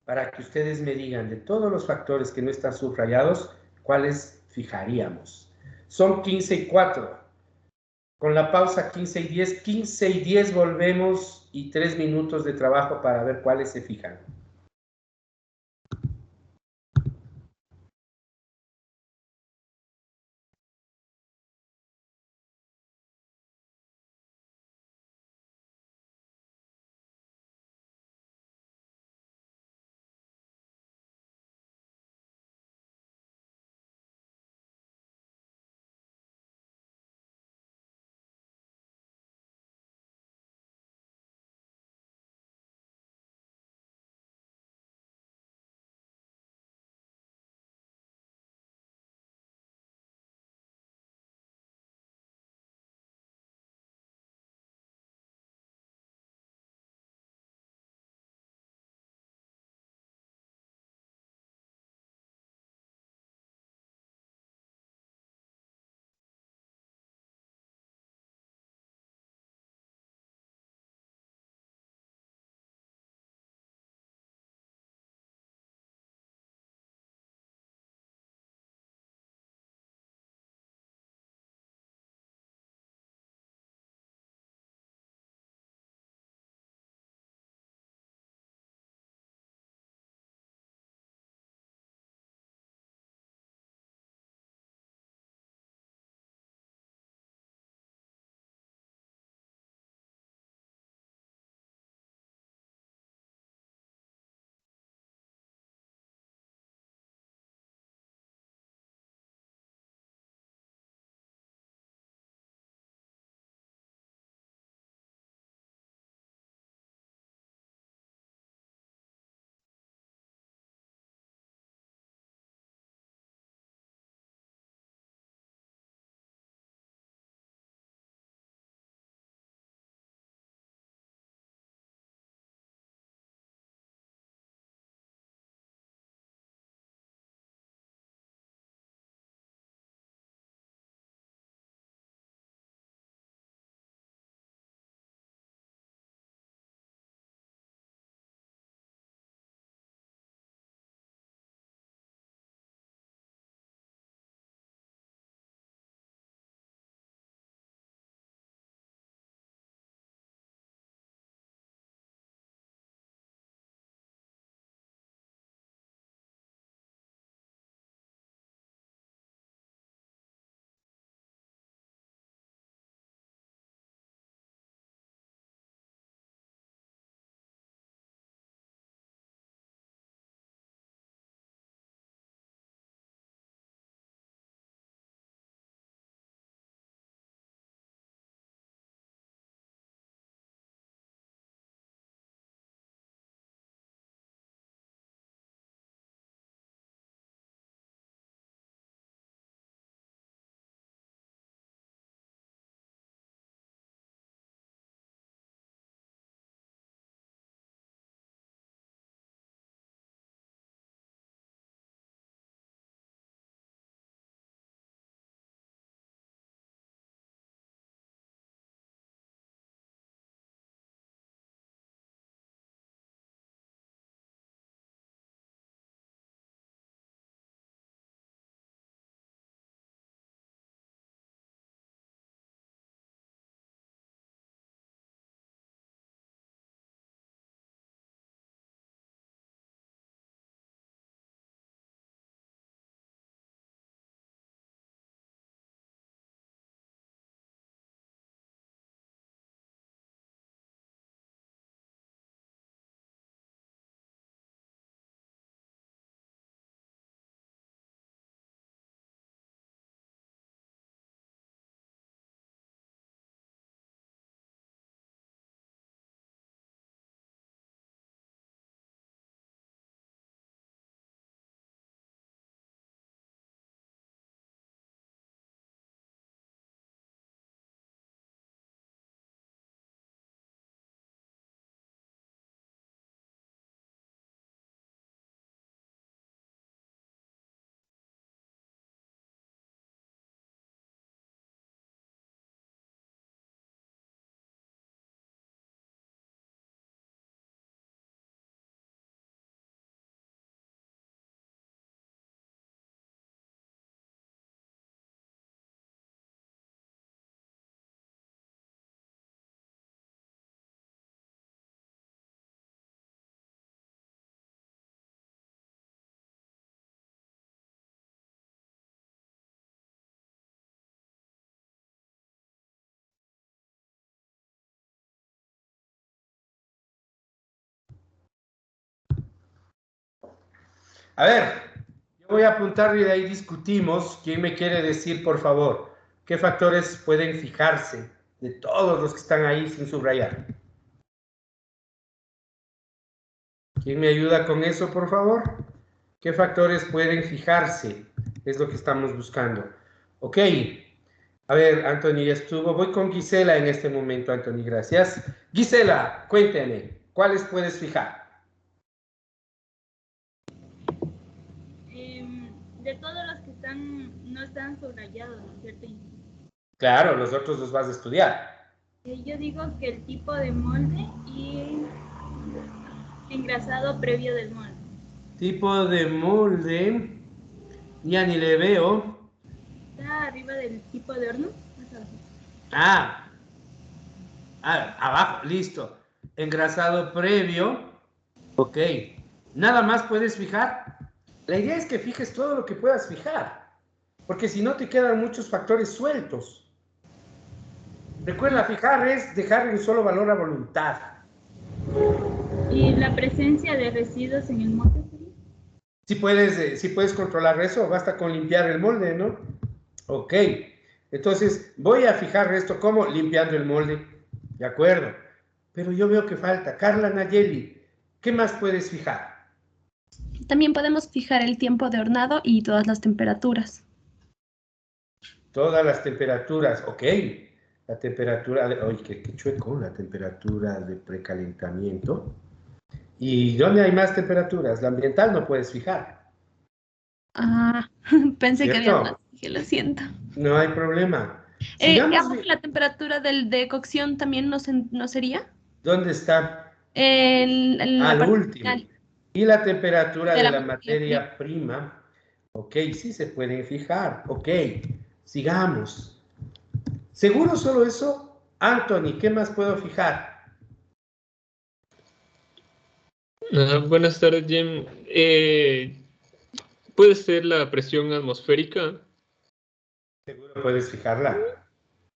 para que ustedes me digan de todos los factores que no están subrayados, cuáles fijaríamos. Son 15 y 4. Con la pausa 15 y 10, 15 y 10 volvemos y 3 minutos de trabajo para ver cuáles se fijan. A ver, yo voy a apuntar y de ahí discutimos. ¿Quién me quiere decir, por favor, qué factores pueden fijarse de todos los que están ahí sin subrayar? ¿Quién me ayuda con eso, por favor? ¿Qué factores pueden fijarse? Es lo que estamos buscando. Ok. A ver, Anthony ya estuvo. Voy con Gisela en este momento, Anthony, gracias. Gisela, cuénteme, ¿cuáles puedes fijar? De todos los que no están subrayados, ¿no es cierto? Claro, los otros los vas a estudiar. Yo digo que el tipo de molde y engrasado previo del molde. Tipo de molde, ya ni le veo. Está arriba del tipo de horno. Abajo, listo. Engrasado previo. Ok. ¿Nada más puedes fijar? La idea es que fijes todo lo que puedas fijar, porque si no te quedan muchos factores sueltos. Recuerda, fijar es dejar un solo valor a voluntad. ¿Y la presencia de residuos en el molde? Si puedes controlar eso, basta con limpiar el molde, ¿no? Ok. Entonces, voy a fijar esto como limpiando el molde. De acuerdo. Pero yo veo que falta. Carla Nayeli, ¿qué más puedes fijar? También podemos fijar el tiempo de hornado y todas las temperaturas. Todas las temperaturas, ok. La temperatura, oye, qué chueco, la temperatura de precalentamiento. ¿Y dónde hay más temperaturas? La ambiental no puedes fijar. Ah, pensé que había más, que lo siento. No hay problema. ¿La temperatura de cocción también no sería? ¿Dónde está? Al último. Y la temperatura de la materia prima. Ok, sí se pueden fijar. Ok, sigamos. ¿Seguro solo eso? Anthony, ¿qué más puedo fijar? Buenas tardes, Jim. ¿Puede ser la presión atmosférica? ¿Seguro puedes fijarla?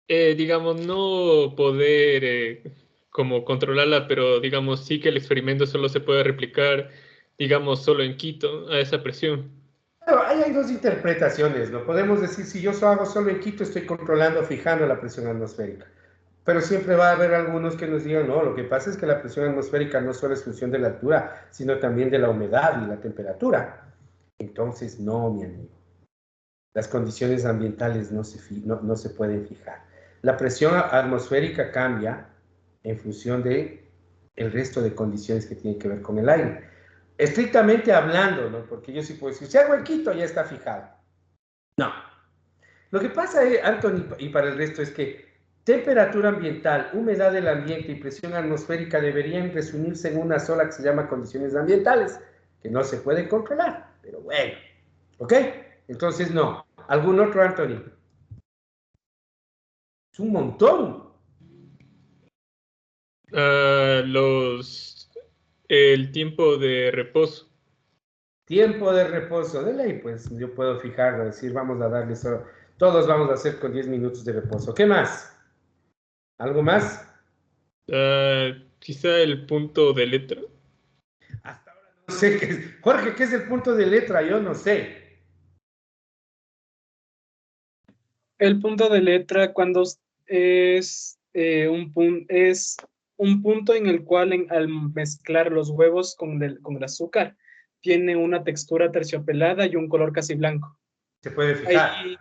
Digamos, no poder como controlarla, pero digamos sí que el experimento solo se puede replicar, digamos, solo en Quito, a esa presión. Claro, ahí hay dos interpretaciones, ¿no? Podemos decir, si yo hago solo en Quito, estoy controlando, fijando la presión atmosférica. Pero siempre va a haber algunos que nos digan, no, lo que pasa es que la presión atmosférica no solo es función de la altura, sino también de la humedad y la temperatura. Entonces, no, mi amigo. Las condiciones ambientales no se pueden fijar. La presión atmosférica cambia en función de el resto de condiciones que tienen que ver con el aire. Estrictamente hablando, ¿no? Porque yo sí puedo decir, si hago en Quito, ya está fijado. No. Lo que pasa, Anthony, y para el resto, es que temperatura ambiental, humedad del ambiente y presión atmosférica deberían resumirse en una sola que se llama condiciones ambientales, que no se pueden controlar, pero bueno. ¿Ok? Entonces, no. ¿Algún otro, Anthony? Es un montón. El tiempo de reposo. Tiempo de reposo. De ley, pues yo puedo fijarlo, decir, vamos a darle eso. Todos vamos a hacer con 10 minutos de reposo. ¿Qué más? ¿Algo más? Quizá el punto de letra. Hasta ahora no sé qué es. Jorge, ¿qué es el punto de letra? Yo no sé. El punto de letra cuando es un punto en el cual al mezclar los huevos con el azúcar tiene una textura terciopelada y un color casi blanco. Se puede fijar.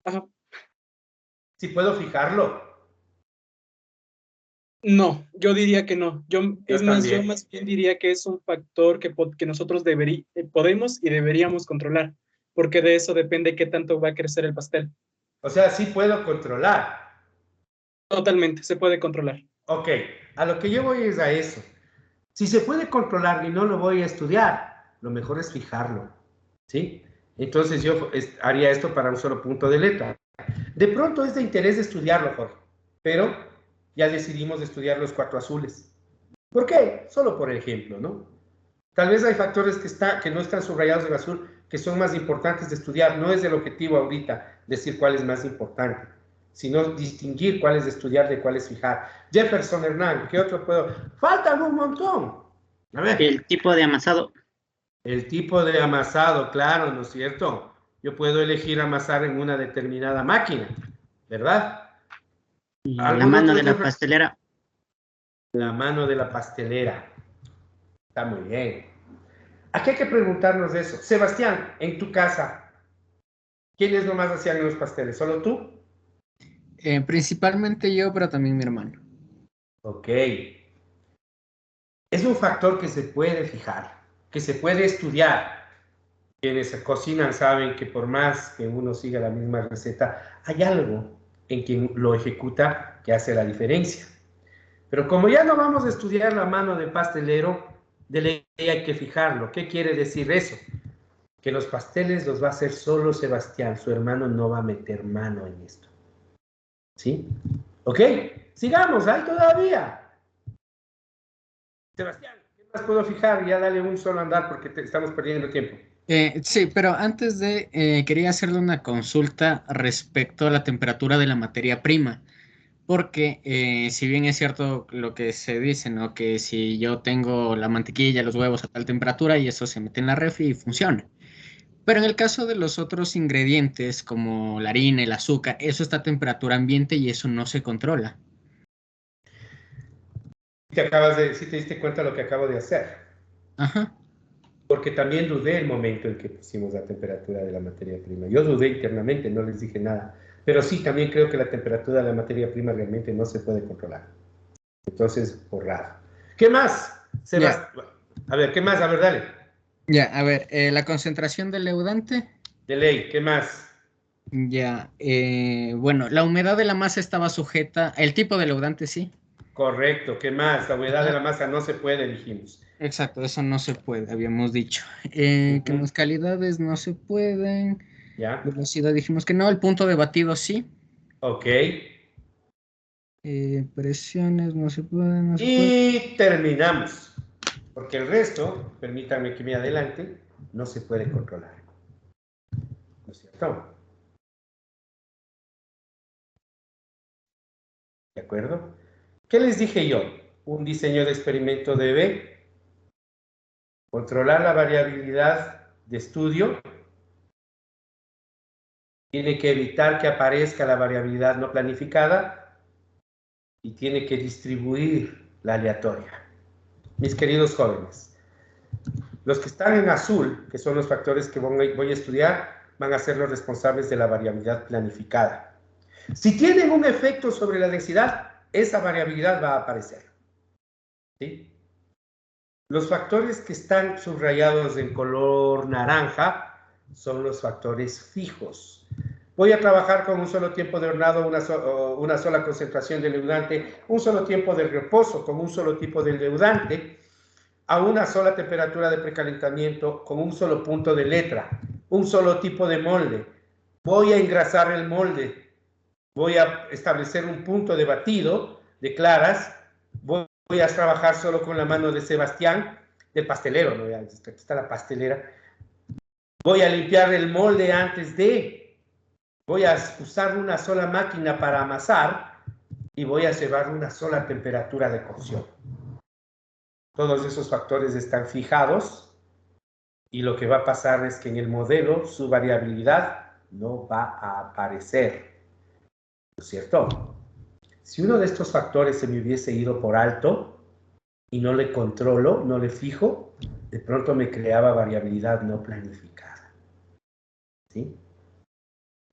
Ajá. ¿Sí puedo fijarlo? No, yo diría que no. Yo más bien diría que es un factor que nosotros podemos y deberíamos controlar, porque de eso depende qué tanto va a crecer el pastel. O sea, sí puedo controlar. Totalmente, se puede controlar. Ok, a lo que yo voy es a eso. Si se puede controlar y no lo voy a estudiar, lo mejor es fijarlo, ¿sí? Entonces yo haría esto para un solo punto de letra. De pronto es de interés estudiarlo, Jorge, pero ya decidimos estudiar los 4 azules. ¿Por qué? Solo por ejemplo, ¿no? Tal vez hay factores que no están subrayados en azul que son más importantes de estudiar. No es el objetivo ahorita decir cuál es más importante, sino distinguir cuál es de estudiar de cuál es fijar. Jefferson Hernán, ¿qué otro puedo? Faltan un montón. A ver. El tipo de amasado. El tipo de amasado, claro, ¿no es cierto? Yo puedo elegir amasar en una determinada máquina, ¿verdad? Y la mano de la pastelera. La mano de la pastelera. Está muy bien. Aquí hay que preguntarnos eso. Sebastián, en tu casa, ¿quiénes nomás hacían los pasteles? ¿Solo tú? Principalmente yo, pero también mi hermano. Ok. Es un factor que se puede fijar, que se puede estudiar. Quienes cocinan saben que por más que uno siga la misma receta, hay algo en quien lo ejecuta que hace la diferencia. Pero como ya no vamos a estudiar la mano del pastelero, de ley hay que fijarlo. ¿Qué quiere decir eso? Que los pasteles los va a hacer solo Sebastián, su hermano no va a meter mano en esto. ¿Sí? ¿Ok? Sigamos, hay todavía. Sebastián, ¿qué más puedo fijar? Ya dale un solo andar porque estamos perdiendo tiempo. Sí, pero antes de, quería hacerle una consulta respecto a la temperatura de la materia prima. Porque si bien es cierto lo que se dice, ¿no? Que si yo tengo la mantequilla, los huevos a tal temperatura y eso se mete en la refri y funciona. Pero en el caso de los otros ingredientes como la harina, el azúcar, eso está a temperatura ambiente y eso no se controla. Si te diste cuenta de lo que acabo de hacer. Ajá. Porque también dudé el momento en que pusimos la temperatura de la materia prima. Yo dudé internamente, no les dije nada. Pero sí, también creo que la temperatura de la materia prima realmente no se puede controlar. Entonces, borrado. ¿Qué más? Sebastián. A ver, ¿qué más? A ver, dale. Ya, a ver, la concentración del leudante. De ley, ¿qué más? Ya, bueno, la humedad de la masa estaba sujeta, el tipo de leudante sí. Correcto, ¿qué más? La humedad de la masa no se puede, dijimos. Exacto, eso no se puede, habíamos dicho. Que las calidades no se pueden. Ya. Velocidad dijimos que no, el punto de batido sí. Ok. Presiones no se pueden. Y terminamos. Porque el resto, permítanme que me adelante, no se puede controlar. ¿No es cierto? ¿De acuerdo? ¿Qué les dije yo? Un diseño de experimento debe controlar la variabilidad de estudio, tiene que evitar que aparezca la variabilidad no planificada y tiene que distribuir la aleatoria. Mis queridos jóvenes, los que están en azul, que son los factores que voy a estudiar, van a ser los responsables de la variabilidad planificada. Si tienen un efecto sobre la densidad, esa variabilidad va a aparecer. ¿Sí? Los factores que están subrayados en color naranja son los factores fijos. Voy a trabajar con un solo tiempo de hornado, una sola concentración de leudante, un solo tiempo de reposo con un solo tipo de leudante, a una sola temperatura de precalentamiento con un solo punto de letra, un solo tipo de molde. Voy a engrasar el molde, voy a establecer un punto de batido de claras, voy a trabajar solo con la mano de Sebastián, del pastelero, ¿no? Aquí está la pastelera. Voy a limpiar el molde antes de, voy a usar una sola máquina para amasar y voy a llevar una sola temperatura de cocción. Todos esos factores están fijados y lo que va a pasar es que en el modelo su variabilidad no va a aparecer. ¿No es cierto? Si uno de estos factores se me hubiese ido por alto y no le controlo, no le fijo, de pronto me creaba variabilidad no planificada. ¿Sí?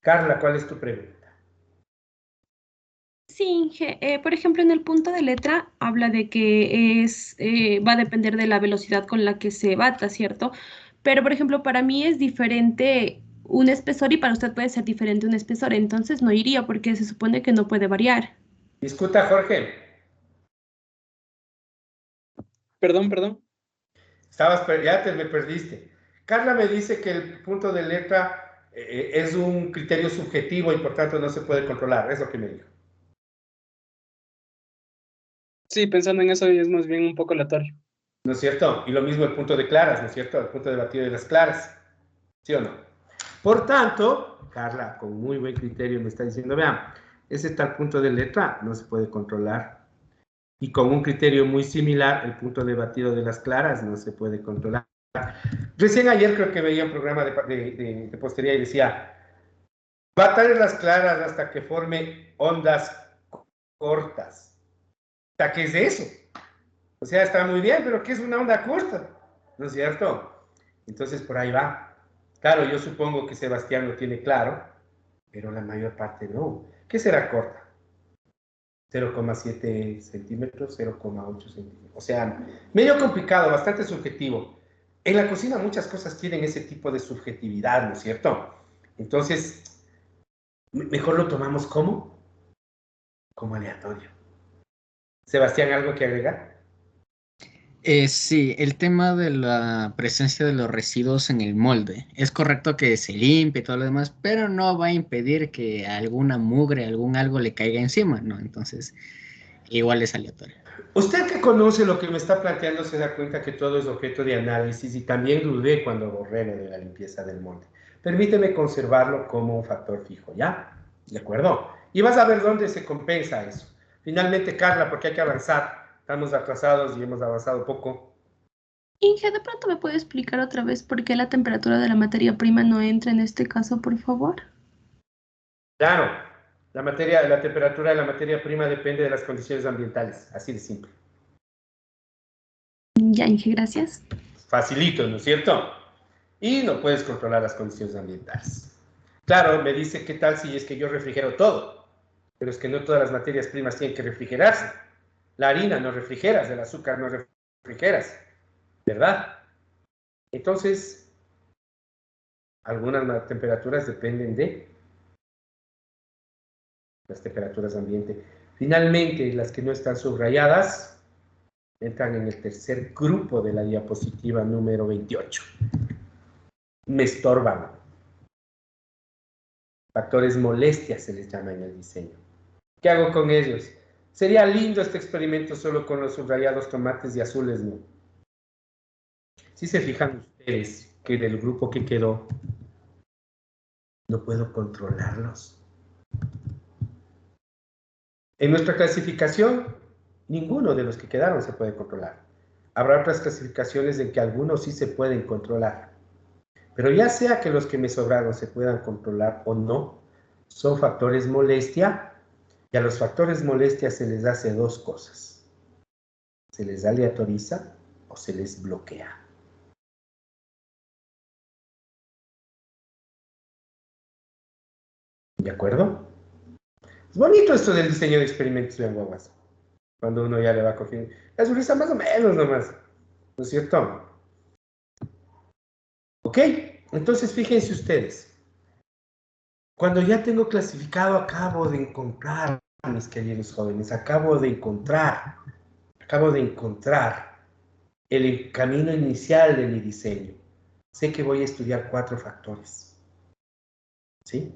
Carla, ¿cuál es tu pregunta? Sí, Inge. Por ejemplo, en el punto de letra habla de que va a depender de la velocidad con la que se bata, ¿cierto? Pero, por ejemplo, para mí es diferente un espesor y para usted puede ser diferente un espesor, entonces no iría porque se supone que no puede variar. Discuta, Jorge. Perdón. Ya me perdiste. Carla me dice que el punto de letra es un criterio subjetivo y por tanto no se puede controlar. Es lo que me dijo. Sí, pensando en eso es más bien un poco aleatorio. ¿No es cierto? Y lo mismo el punto de claras, ¿no es cierto? El punto de batido de las claras. ¿Sí o no? Por tanto, Carla, con muy buen criterio me está diciendo, vean, ese tal punto de letra no se puede controlar. Y con un criterio muy similar, el punto de batido de las claras no se puede controlar. Recién ayer creo que veía un programa de postería y decía, va a traer las claras hasta que forme ondas cortas. O sea, ¿qué es eso? O sea, está muy bien, pero ¿qué es una onda corta? ¿No es cierto? Entonces, por ahí va. Claro, yo supongo que Sebastián lo tiene claro, pero la mayor parte no. ¿Qué será corta? 0,7 centímetros, 0,8 centímetros. O sea, medio complicado, bastante subjetivo. En la cocina muchas cosas tienen ese tipo de subjetividad, ¿no es cierto? Entonces, mejor lo tomamos como aleatorio. Sebastián, ¿algo que agregar? Sí, el tema de la presencia de los residuos en el molde. Es correcto que se limpie y todo lo demás, pero no va a impedir que alguna mugre, algún algo le caiga encima, ¿no? Entonces, igual es aleatorio. Usted que conoce lo que me está planteando se da cuenta que todo es objeto de análisis y también dudé cuando borré lo de la limpieza del molde. Permíteme conservarlo como un factor fijo, ¿ya? ¿De acuerdo? Y vas a ver dónde se compensa eso. Finalmente, Carla, porque hay que avanzar. Estamos atrasados y hemos avanzado poco. Inge, ¿de pronto me puede explicar otra vez por qué la temperatura de la materia prima no entra en este caso, por favor? Claro, la temperatura de la materia prima depende de las condiciones ambientales, así de simple. Ya, Inge, gracias. Facilito, ¿no es cierto? Y no puedes controlar las condiciones ambientales. Claro, me dice, ¿qué tal si es que yo refrigero todo? Pero es que no todas las materias primas tienen que refrigerarse. La harina no refrigeras, el azúcar no refrigeras, ¿verdad? Entonces, algunas temperaturas dependen de las temperaturas ambiente. Finalmente, las que no están subrayadas entran en el tercer grupo de la diapositiva número 28. Me estorban. Factores molestias se les llama en el diseño. ¿Qué hago con ellos? Sería lindo este experimento solo con los subrayados tomates y azules, ¿no? Si se fijan ustedes que del grupo que quedó, no puedo controlarlos. En nuestra clasificación, ninguno de los que quedaron se puede controlar. Habrá otras clasificaciones en que algunos sí se pueden controlar. Pero ya sea que los que me sobraron se puedan controlar o no, son factores molestia, y a los factores molestia se les hace dos cosas. Se les aleatoriza o se les bloquea. ¿De acuerdo? Es bonito esto del diseño de experimentos de guaguas. Cuando uno ya le va cogiendo. La sonrisa más o menos nomás. ¿No es cierto? Ok, entonces fíjense ustedes. Cuando ya tengo clasificado, acabo de encontrar, mis queridos jóvenes, acabo de encontrar el camino inicial de mi diseño. Sé que voy a estudiar 4 factores. ¿Sí?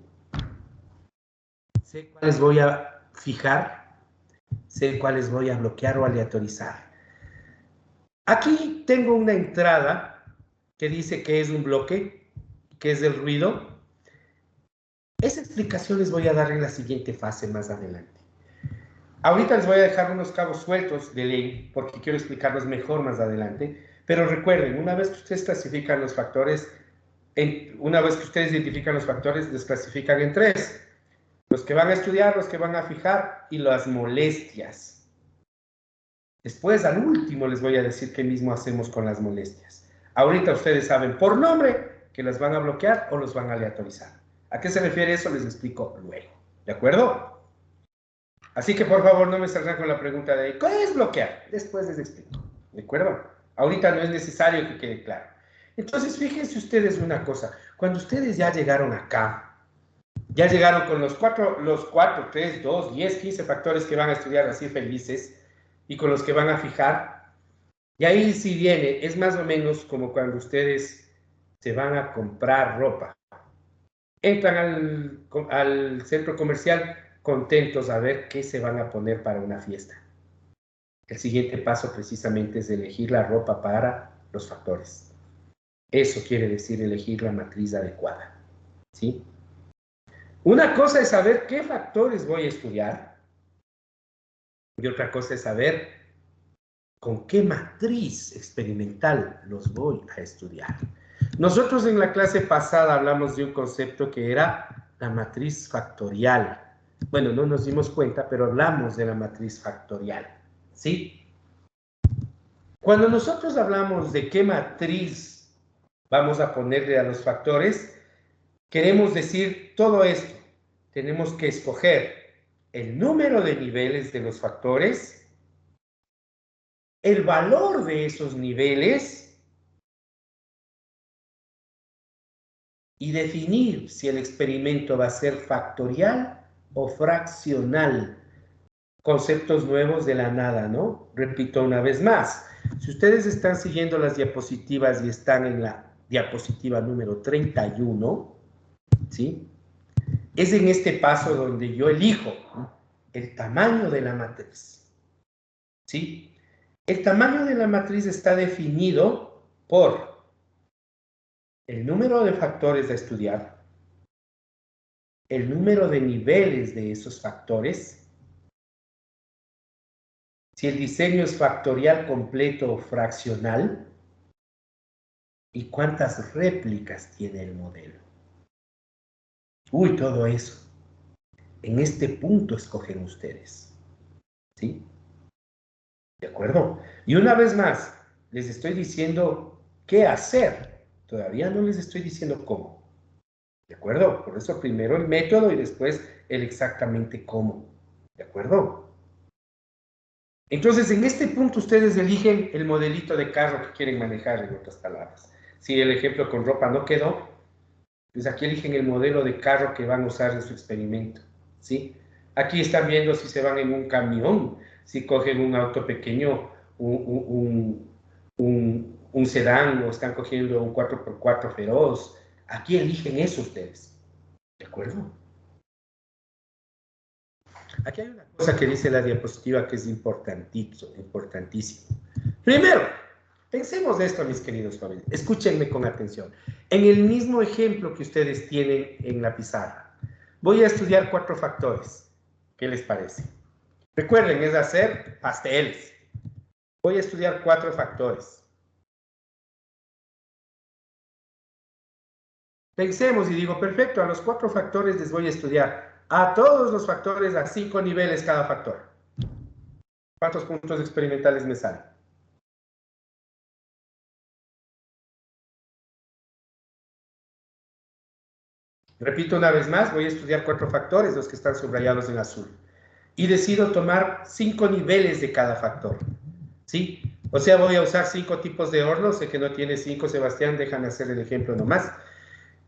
Sé cuáles voy a fijar, sé cuáles voy a bloquear o aleatorizar. Aquí tengo una entrada que dice que es un bloque, que es el ruido. Esa explicación les voy a dar en la siguiente fase más adelante. Ahorita les voy a dejar unos cabos sueltos de ley, porque quiero explicarlos mejor más adelante. Pero recuerden, una vez que ustedes clasifican los factores, una vez que ustedes identifican los factores, los clasifican en 3. Los que van a estudiar, los que van a fijar y las molestias. Después, al último, les voy a decir qué mismo hacemos con las molestias. Ahorita ustedes saben por nombre que las van a bloquear o los van a aleatorizar. ¿A qué se refiere eso? Les explico luego. ¿De acuerdo? Así que, por favor, no me salgan con la pregunta de ¿qué es bloquear? Después les explico. ¿De acuerdo? Ahorita no es necesario que quede claro. Entonces, fíjense ustedes una cosa. Cuando ustedes ya llegaron acá, ya llegaron con los 4, 3, 2, 10, 15 factores que van a estudiar así felices y con los que van a fijar. Y ahí sí viene, es más o menos como cuando ustedes se van a comprar ropa. Entran al centro comercial contentos a ver qué se van a poner para una fiesta. El siguiente paso precisamente es elegir la ropa para los factores. Eso quiere decir elegir la matriz adecuada. ¿Sí? Una cosa es saber qué factores voy a estudiar y otra cosa es saber con qué matriz experimental los voy a estudiar. Nosotros en la clase pasada hablamos de un concepto que era la matriz factorial. Bueno, no nos dimos cuenta, pero hablamos de la matriz factorial, ¿sí? Cuando nosotros hablamos de qué matriz vamos a ponerle a los factores, queremos decir todo esto. Tenemos que escoger el número de niveles de los factores, el valor de esos niveles y definir si el experimento va a ser factorial o fraccional. Conceptos nuevos de la nada, ¿no? Repito una vez más. Si ustedes están siguiendo las diapositivas y están en la diapositiva número 31, ¿sí? Es en este paso donde yo elijo el tamaño de la matriz, ¿sí? El tamaño de la matriz está definido por el número de factores a estudiar, el número de niveles de esos factores, si el diseño es factorial completo o fraccional, y cuántas réplicas tiene el modelo. Uy, todo eso. En este punto escogen ustedes, ¿sí? ¿De acuerdo? Y una vez más, les estoy diciendo qué hacer. Todavía no les estoy diciendo cómo. ¿De acuerdo? Por eso primero el método y después el exactamente cómo. ¿De acuerdo? Entonces, en este punto ustedes eligen el modelito de carro que quieren manejar, en otras palabras. Si el ejemplo con ropa no quedó, pues aquí eligen el modelo de carro que van a usar en su experimento, ¿sí? Aquí están viendo si se van en un camión, si cogen un auto pequeño, un sedán, o están cogiendo un 4x4 feroz. Aquí eligen eso ustedes, ¿de acuerdo? Aquí hay una cosa que dice la diapositiva que es importantísimo. Primero, pensemos de esto, mis queridos jóvenes. Escúchenme con atención. En el mismo ejemplo que ustedes tienen en la pizarra, voy a estudiar 4 factores. ¿Qué les parece? Recuerden, es hacer pasteles. Voy a estudiar 4 factores. Pensemos y digo, perfecto, a los 4 factores les voy a estudiar. A todos los factores a 5 niveles cada factor. ¿Cuántos puntos experimentales me salen? Repito una vez más, voy a estudiar 4 factores, los que están subrayados en azul. Y decido tomar 5 niveles de cada factor. ¿Sí? O sea, voy a usar 5 tipos de horno. Sé que no tiene 5, Sebastián, déjame hacer el ejemplo nomás.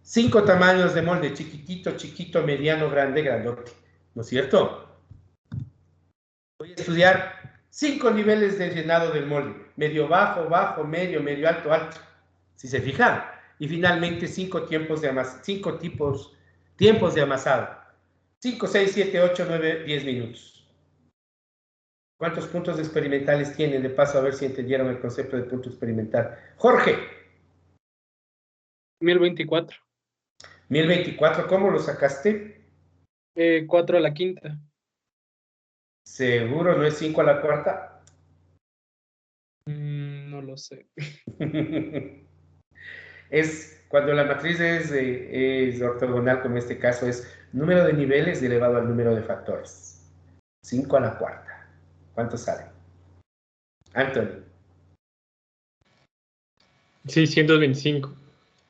5 tamaños de molde, chiquitito, chiquito, mediano, grande, grandote. ¿No es cierto? Voy a estudiar 5 niveles de llenado del molde. Medio bajo, bajo, medio, medio alto, alto. ¿Sí se fijan? Y finalmente 5 tiempos de amasado. 5, 6, 7, 8, 9, 10 minutos. ¿Cuántos puntos experimentales tienen? De paso a ver si entendieron el concepto de punto experimental. Jorge. 1024. 1024, ¿cómo lo sacaste? 4 a la quinta. ¿Seguro no es 5 a la cuarta? No lo sé. Es cuando la matriz es ortogonal, como en este caso, es número de niveles elevado al número de factores. 5 a la cuarta. ¿Cuánto sale? Anthony. 625.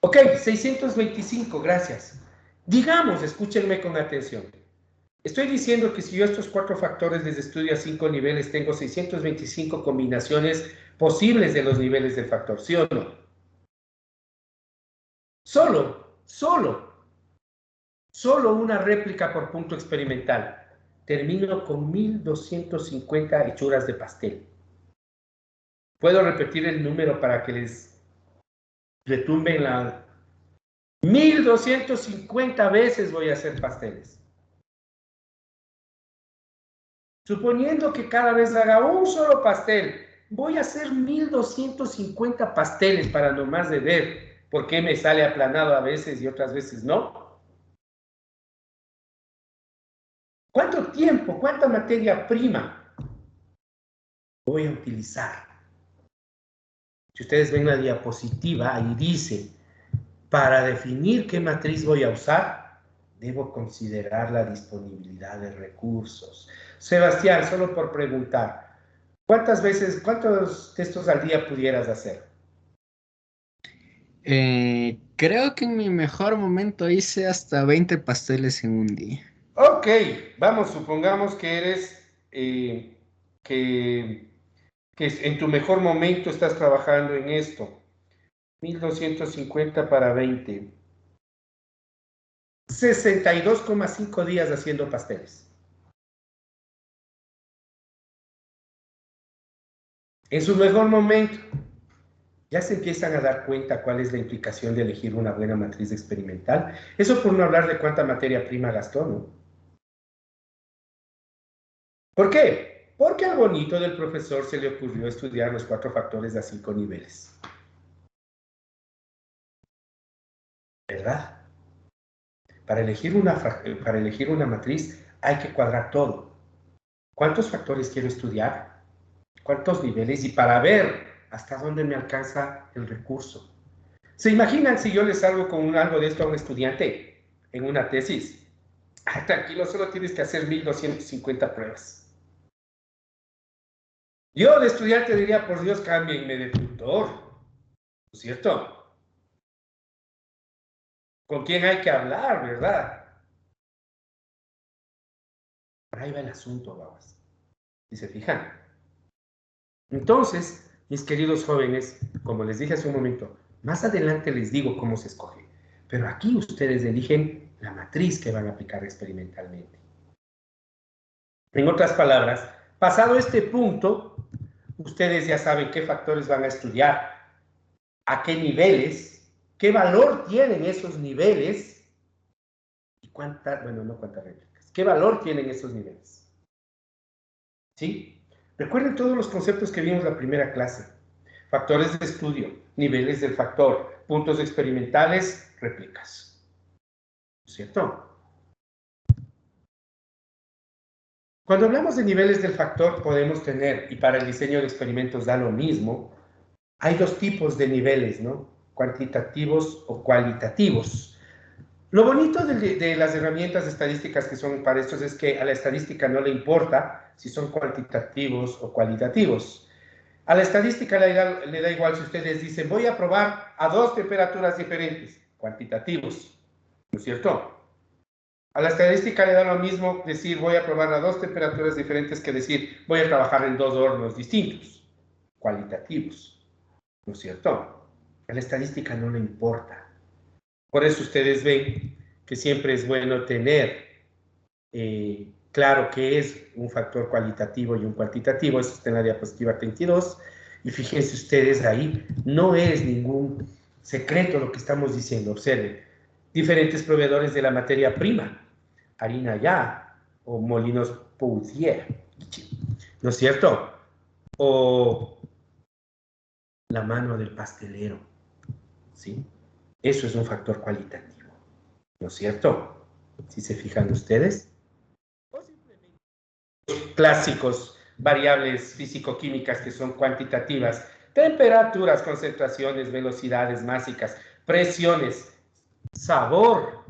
Ok, 625, gracias. Digamos, escúchenme con atención. Estoy diciendo que si yo estos 4 factores les estudio a 5 niveles, tengo 625 combinaciones posibles de los niveles del factor, ¿sí o no? Solo una réplica por punto experimental. Termino con 1250 hechuras de pastel. Puedo repetir el número para que les retumbe en la... 1250 veces voy a hacer pasteles. Suponiendo que cada vez haga un solo pastel, voy a hacer 1250 pasteles para nomás de ver por qué me sale aplanado a veces y otras veces no. ¿Cuánto tiempo, cuánta materia prima voy a utilizar Si ustedes ven la diapositiva, ahí dice, para definir qué matriz voy a usar, debo considerar la disponibilidad de recursos. Sebastián, solo por preguntar, ¿cuántos textos al día pudieras hacer? Creo que en mi mejor momento hice hasta 20 pasteles en un día. Ok, vamos, supongamos que eres, que en tu mejor momento estás trabajando en esto. 1250 para 20. 62,5 días haciendo pasteles. En su mejor momento, ya se empiezan a dar cuenta cuál es la implicación de elegir una buena matriz experimental. Eso por no hablar de cuánta materia prima gastó, ¿no? ¿Por qué? Porque al bonito del profesor se le ocurrió estudiar los 4 factores a 5 niveles. ¿Verdad? Para elegir una matriz hay que cuadrar todo. ¿Cuántos factores quiero estudiar? ¿Cuántos niveles? Y para ver hasta dónde me alcanza el recurso. ¿Se imaginan si yo les salgo con algo de esto a un estudiante en una tesis? Ah, tranquilo, solo tienes que hacer 1250 pruebas. Yo de estudiante diría, por Dios, cámbienme de tutor. ¿No es cierto? ¿Con quién hay que hablar, verdad? Por ahí va el asunto, babas. ¿Sí se fijan? Entonces, mis queridos jóvenes, como les dije hace un momento, más adelante les digo cómo se escoge. Pero aquí ustedes eligen la matriz que van a aplicar experimentalmente. En otras palabras, pasado este punto, ustedes ya saben qué factores van a estudiar, a qué niveles, qué valor tienen esos niveles y no cuántas réplicas, qué valor tienen esos niveles. ¿Sí? Recuerden todos los conceptos que vimos en la primera clase. Factores de estudio, niveles del factor, puntos experimentales, réplicas. ¿Cierto? Cuando hablamos de niveles del factor podemos tener, y para el diseño de experimentos da lo mismo, hay 2 tipos de niveles, ¿no? Cuantitativos o cualitativos. Lo bonito de las herramientas estadísticas que son para estos es que a la estadística no le importa si son cuantitativos o cualitativos. A la estadística le da igual si ustedes dicen, voy a probar a 2 temperaturas diferentes, cuantitativos, ¿no es cierto? A la estadística le da lo mismo decir, voy a probar a 2 temperaturas diferentes que decir, voy a trabajar en 2 hornos distintos, cualitativos, ¿no es cierto? A la estadística no le importa. Por eso ustedes ven que siempre es bueno tener claro qué es un factor cualitativo y un cuantitativo. Eso está en la diapositiva 32. Y fíjense ustedes ahí, no es ningún secreto lo que estamos diciendo. Observen, diferentes proveedores de la materia prima, harina ya, o molinos Pouzier, ¿no es cierto? O la mano del pastelero, ¿sí? Eso es un factor cualitativo, ¿no es cierto? ¿Sí se fijan ustedes? O simplemente clásicos, variables físico-químicas que son cuantitativas, temperaturas, concentraciones, velocidades máxicas, presiones, sabor,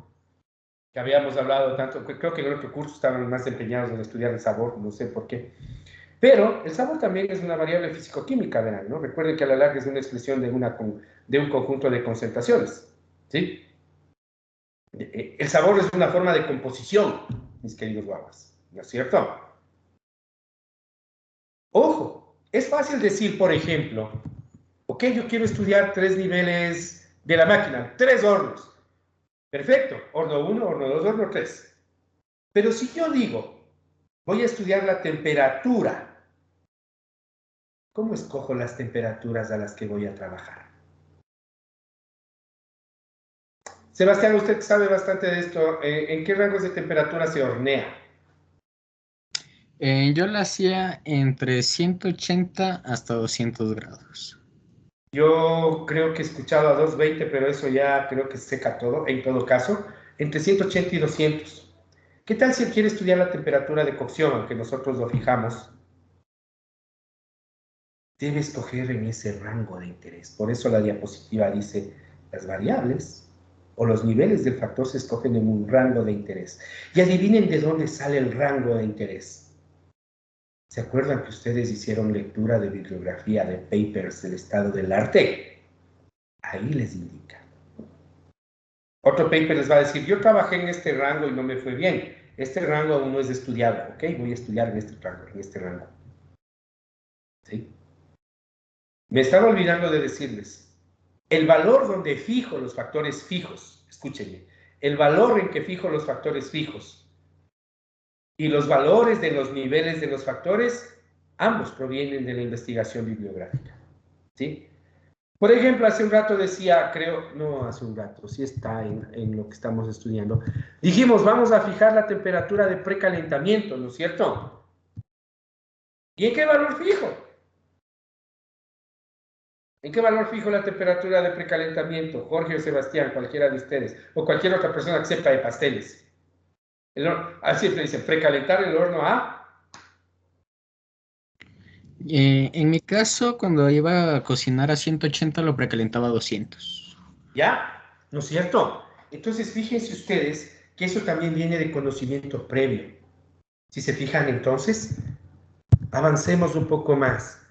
que habíamos hablado tanto, creo que en el otro curso estaban más empeñados en estudiar el sabor, no sé por qué. Pero el sabor también es una variable físico-química, ¿verdad? ¿No? Recuerden que a la larga es una expresión de un conjunto de concentraciones, ¿sí? El sabor es una forma de composición, mis queridos guaguas, ¿no es cierto? Ojo, es fácil decir, por ejemplo, ok, yo quiero estudiar 3 niveles de la máquina, 3 hornos. Perfecto, horno 1, horno 2, horno 3. Pero si yo digo, voy a estudiar la temperatura, ¿cómo escojo las temperaturas a las que voy a trabajar? Sebastián, usted sabe bastante de esto. ¿En qué rangos de temperatura se hornea? Yo la hacía entre 180 hasta 200 grados. Yo creo que he escuchado a 220, pero eso ya creo que seca todo. En todo caso, entre 180 y 200. ¿Qué tal si él quiere estudiar la temperatura de cocción, aunque nosotros lo fijamos? debe escoger en ese rango de interés. Por eso la diapositiva dice, las variables o los niveles del factor se escogen en un rango de interés. Y adivinen de dónde sale el rango de interés. ¿Se acuerdan que ustedes hicieron lectura de bibliografía de papers del estado del arte? Ahí les indica. Otro paper les va a decir, yo trabajé en este rango y no me fue bien. Este rango aún no es estudiado, ¿ok? Voy a estudiar en este rango. ¿Sí? Me estaba olvidando de decirles, el valor donde fijo los factores fijos, escúchenme, el valor en que fijo los factores fijos y los valores de los niveles de los factores, ambos provienen de la investigación bibliográfica. ¿Sí? Por ejemplo, hace un rato decía, no hace un rato, sí está en lo que estamos estudiando. Dijimos, vamos a fijar la temperatura de precalentamiento, ¿no es cierto? ¿Y en qué valor fijo? ¿En qué valor fijo la temperatura de precalentamiento? Jorge o Sebastián, cualquiera de ustedes, o cualquier otra persona que sepa de pasteles. Siempre dicen, precalentar el horno a... En mi caso, cuando iba a cocinar a 180, lo precalentaba a 200. ¿Ya? ¿No es cierto? Entonces, fíjense ustedes que eso también viene de conocimiento previo. Si se fijan, entonces, avancemos un poco más.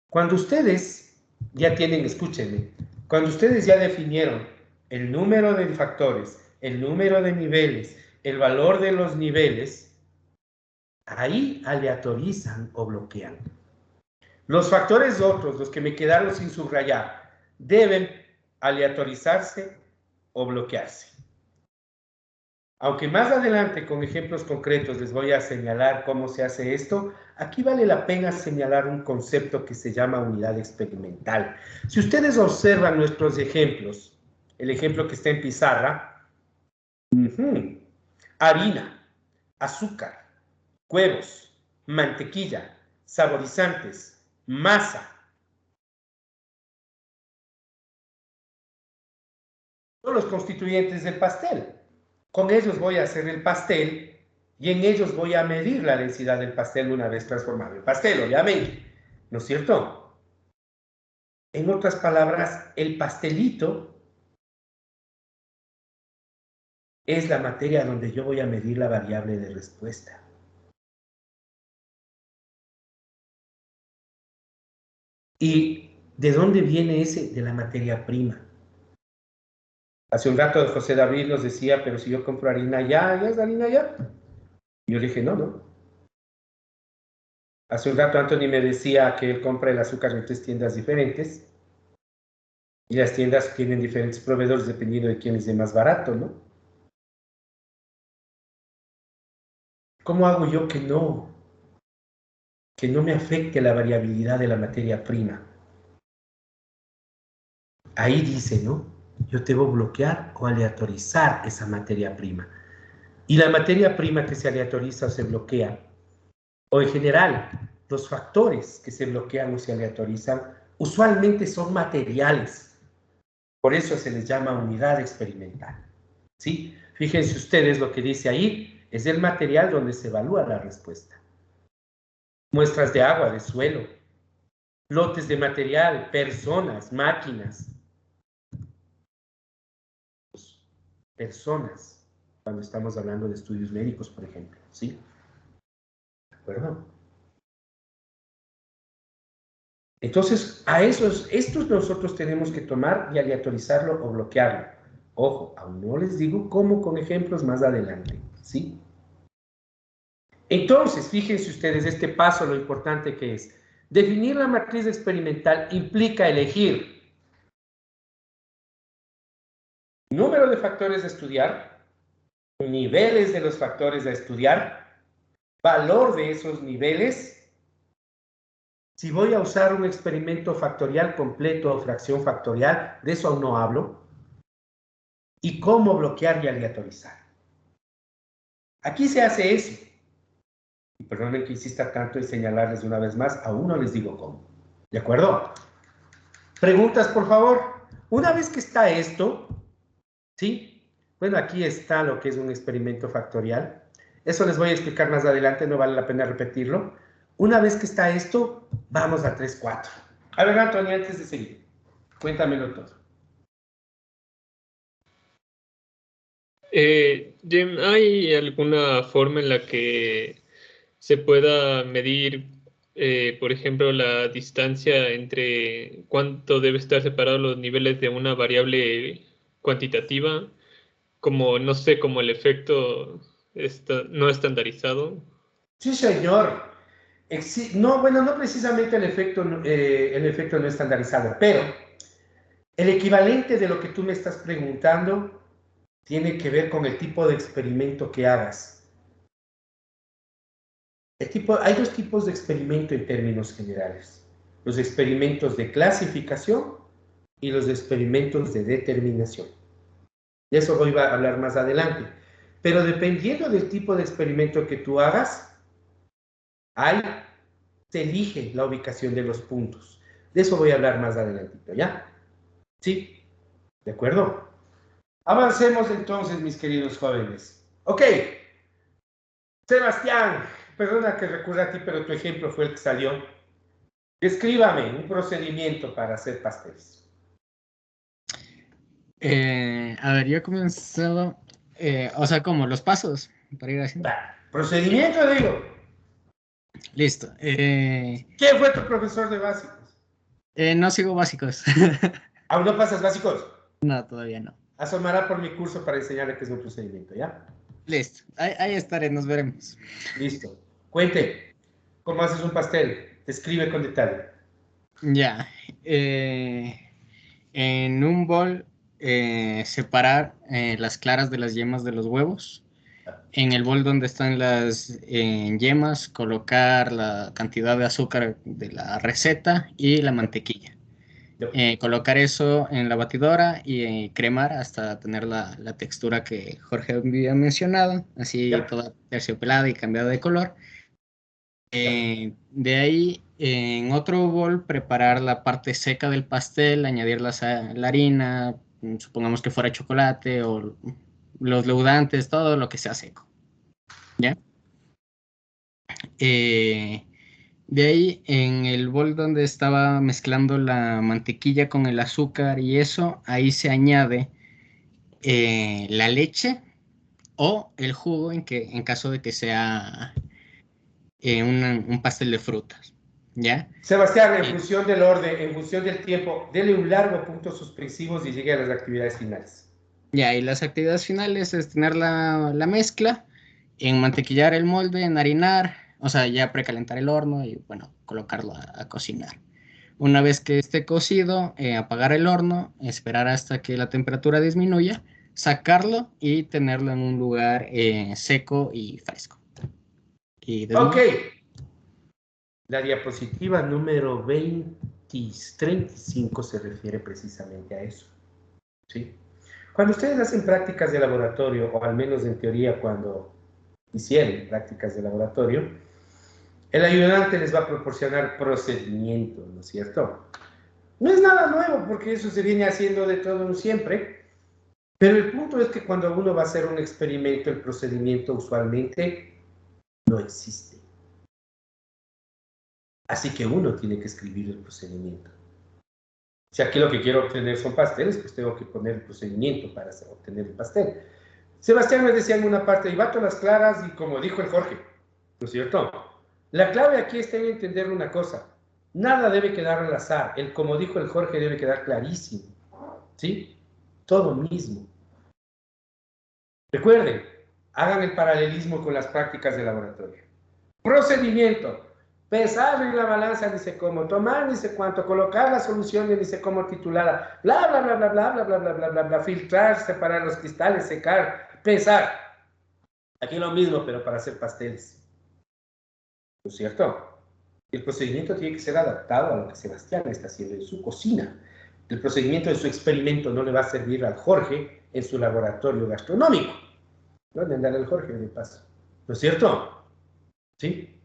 Cuando ustedes ya tienen, escúchenme, cuando ustedes ya definieron el número de factores, el número de niveles, el valor de los niveles, ahí aleatorizan o bloquean. Los factores otros, los que me quedaron sin subrayar, deben aleatorizarse o bloquearse. Aunque más adelante con ejemplos concretos les voy a señalar cómo se hace esto, aquí vale la pena señalar un concepto que se llama unidad experimental. Si ustedes observan nuestros ejemplos, el ejemplo que está en pizarra, harina, azúcar, huevos, mantequilla, saborizantes, masa. Son los constituyentes del pastel. Con ellos voy a hacer el pastel y en ellos voy a medir la densidad del pastel una vez transformado en pastel, obviamente. ¿No es cierto? En otras palabras, el pastelito es la materia donde yo voy a medir la variable de respuesta. ¿Y de dónde viene ese? De la materia prima. Hace un rato José David nos decía, pero si yo compro harina ya es harina ya. Y yo le dije, no. Hace un rato Anthony me decía que él compra el azúcar en 3 tiendas diferentes. Y las tiendas tienen diferentes proveedores dependiendo de quién es de más barato, ¿no? ¿Cómo hago yo que no me afecte la variabilidad de la materia prima? Ahí dice, ¿no? Yo debo bloquear o aleatorizar esa materia prima. Y la materia prima que se aleatoriza o se bloquea, o en general, los factores que se bloquean o se aleatorizan, usualmente son materiales. Por eso se les llama unidad experimental. ¿Sí? Fíjense ustedes lo que dice ahí, es el material donde se evalúa la respuesta. Muestras de agua, de suelo, lotes de material, personas, máquinas. Personas, cuando estamos hablando de estudios médicos, por ejemplo, ¿sí? ¿De acuerdo? Entonces, estos nosotros tenemos que tomar y aleatorizarlo o bloquearlo. Ojo, aún no les digo cómo con ejemplos más adelante, ¿sí? Entonces, fíjense ustedes este paso, lo importante que es. Definir la matriz experimental implica elegir número de factores a estudiar, niveles de los factores a estudiar, valor de esos niveles, si voy a usar un experimento factorial completo o fracción factorial, de eso aún no hablo, y cómo bloquear y aleatorizar. Aquí se hace eso. Y perdonen que insista tanto en señalarles una vez más, aún no les digo cómo. ¿De acuerdo? Preguntas, por favor. Una vez que está esto, ¿sí? Bueno, aquí está lo que es un experimento factorial. Eso les voy a explicar más adelante, no vale la pena repetirlo. Una vez que está esto, vamos a 3, 4. A ver, Antonio, antes de seguir, cuéntamelo todo. Jim, ¿hay alguna forma en la que se pueda medir, por ejemplo, la distancia entre cuánto debe estar separados los niveles de una variable cuantitativa? Como, no sé, como el efecto no estandarizado. Sí, señor. No, bueno, no precisamente el efecto no estandarizado, pero el equivalente de lo que tú me estás preguntando tiene que ver con el tipo de experimento que hagas. Hay 2 tipos de experimento en términos generales. Los experimentos de clasificación y los experimentos de determinación. De eso voy a hablar más adelante. Pero dependiendo del tipo de experimento que tú hagas, se elige la ubicación de los puntos. De eso voy a hablar más adelantito, ¿ya? ¿Sí? ¿De acuerdo? Avancemos entonces, mis queridos jóvenes. Ok. Sebastián, perdona que recurra a ti, pero tu ejemplo fue el que salió. Descríbame un procedimiento para hacer pasteles. A ver, yo he comenzado, o sea, como los pasos para ir haciendo. Procedimiento, digo. Listo. ¿Quién fue tu profesor de básicos? No sigo básicos. ¿Aún no pasas básicos? No, todavía no. Asomará por mi curso para enseñarle qué es un procedimiento, ¿ya? Listo. Ahí estaré, nos veremos. Listo. Cuente, ¿cómo haces un pastel? Describe con detalle. Ya. En un bol, separar las claras de las yemas de los huevos. En el bol donde están las yemas, colocar la cantidad de azúcar de la receta y la mantequilla. Colocar eso en la batidora y cremar hasta tener la textura que Jorge había mencionado, así toda terciopelada y cambiada de color. De ahí, en otro bol, preparar la parte seca del pastel, añadir la harina, supongamos que fuera chocolate o los leudantes, todo lo que sea seco. ¿Ya? De ahí, en el bol donde estaba mezclando la mantequilla con el azúcar y eso, ahí se añade la leche o el jugo en caso de que sea un pastel de frutas. ¿Ya? Sebastián, en función del orden, en función del tiempo, dele un largo puntos suspensivos y llegue a las actividades finales. Ya, y las actividades finales es tener la mezcla, en mantequillar el molde, enharinar, o sea, ya precalentar el horno y, bueno, colocarlo a cocinar. Una vez que esté cocido, apagar el horno, esperar hasta que la temperatura disminuya, sacarlo y tenerlo en un lugar seco y fresco. Ok. La diapositiva número 35 se refiere precisamente a eso. ¿Sí? Cuando ustedes hacen prácticas de laboratorio, o al menos en teoría cuando hicieron prácticas de laboratorio, el ayudante les va a proporcionar procedimientos, ¿no es cierto? No es nada nuevo, porque eso se viene haciendo de todo un siempre, pero el punto es que cuando uno va a hacer un experimento, el procedimiento usualmente no existe. Así que uno tiene que escribir el procedimiento. Si aquí lo que quiero obtener son pasteles, pues tengo que poner el procedimiento para obtener el pastel. Sebastián me decía en una parte, y bato las claras, y como dijo el Jorge, ¿no es cierto? La clave aquí está en entender una cosa. Nada debe quedar al azar. El como dijo el Jorge debe quedar clarísimo. ¿Sí? Todo mismo. Recuerden, hagan el paralelismo con las prácticas de laboratorio. Procedimiento. Pesar en la balanza, dice cómo, tomar, dice cuánto, colocar la solución, dice cómo titulada, bla, bla, bla, bla, bla, bla, bla, bla, bla, bla, bla, filtrar, separar los cristales, secar, pesar. Aquí lo mismo, pero para hacer pasteles. ¿No es cierto? El procedimiento tiene que ser adaptado a lo que Sebastián está haciendo en su cocina. El procedimiento de su experimento no le va a servir al Jorge en su laboratorio gastronómico. No le darle al Jorge de paso. ¿No es cierto? ¿Sí?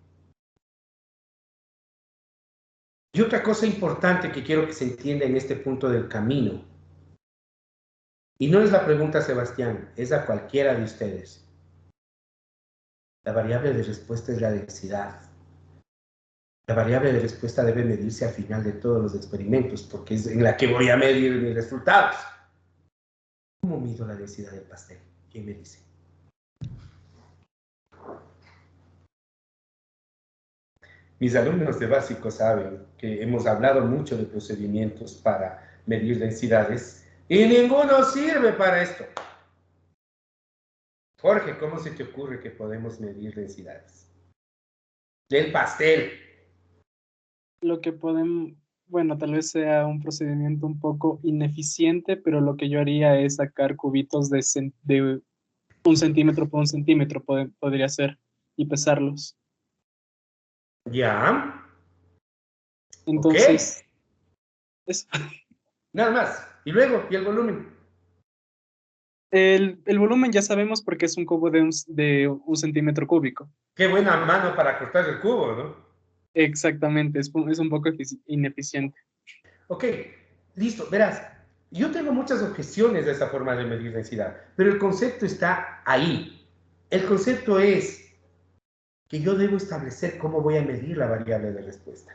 Y otra cosa importante que quiero que se entienda en este punto del camino, y no es la pregunta a Sebastián, es a cualquiera de ustedes. La variable de respuesta es la densidad. La variable de respuesta debe medirse al final de todos los experimentos, porque es en la que voy a medir mis resultados. ¿Cómo mido la densidad del pastel? ¿Quién me dice? Mis alumnos de básico saben que hemos hablado mucho de procedimientos para medir densidades y ninguno sirve para esto. Jorge, ¿cómo se te ocurre que podemos medir densidades? Del pastel. Lo que podemos, bueno, tal vez sea un procedimiento un poco ineficiente, pero lo que yo haría es sacar cubitos de 1 centímetro por 1 centímetro, podría ser, y pesarlos. Ya. Entonces, eso. Nada más. Y luego, ¿y el volumen? El volumen ya sabemos porque es un cubo de un centímetro cúbico. Qué buena mano para cortar el cubo, ¿no? Exactamente, es un poco ineficiente. Ok, listo, verás. Yo tengo muchas objeciones a esa forma de medir densidad, pero el concepto está ahí. El concepto es que yo debo establecer cómo voy a medir la variable de respuesta.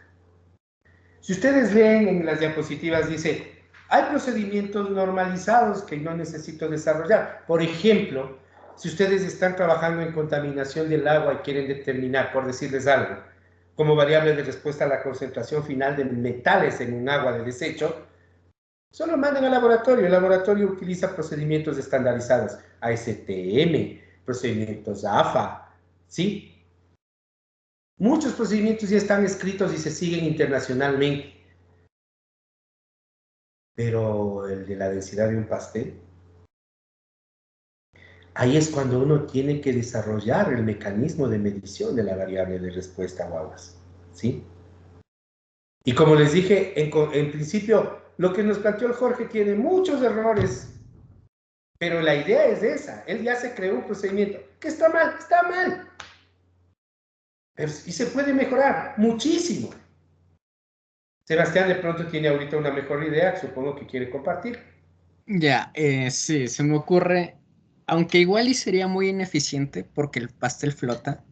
Si ustedes leen en las diapositivas, dice, hay procedimientos normalizados que no necesito desarrollar. Por ejemplo, si ustedes están trabajando en contaminación del agua y quieren determinar, por decirles algo, como variable de respuesta a la concentración final de metales en un agua de desecho, solo manden al laboratorio. El laboratorio utiliza procedimientos estandarizados, ASTM, procedimientos AFA, ¿sí? Muchos procedimientos ya están escritos y se siguen internacionalmente. Pero el de la densidad de un pastel, ahí es cuando uno tiene que desarrollar el mecanismo de medición de la variable de respuesta, guaguas, ¿sí? Y como les dije, en principio, lo que nos planteó el Jorge tiene muchos errores, pero la idea es esa. Él ya se creó un procedimiento que está mal, pero, y se puede mejorar muchísimo. Sebastián de pronto tiene ahorita una mejor idea, supongo que quiere compartir. Ya, sí, se me ocurre, aunque igual y sería muy ineficiente porque el pastel flota,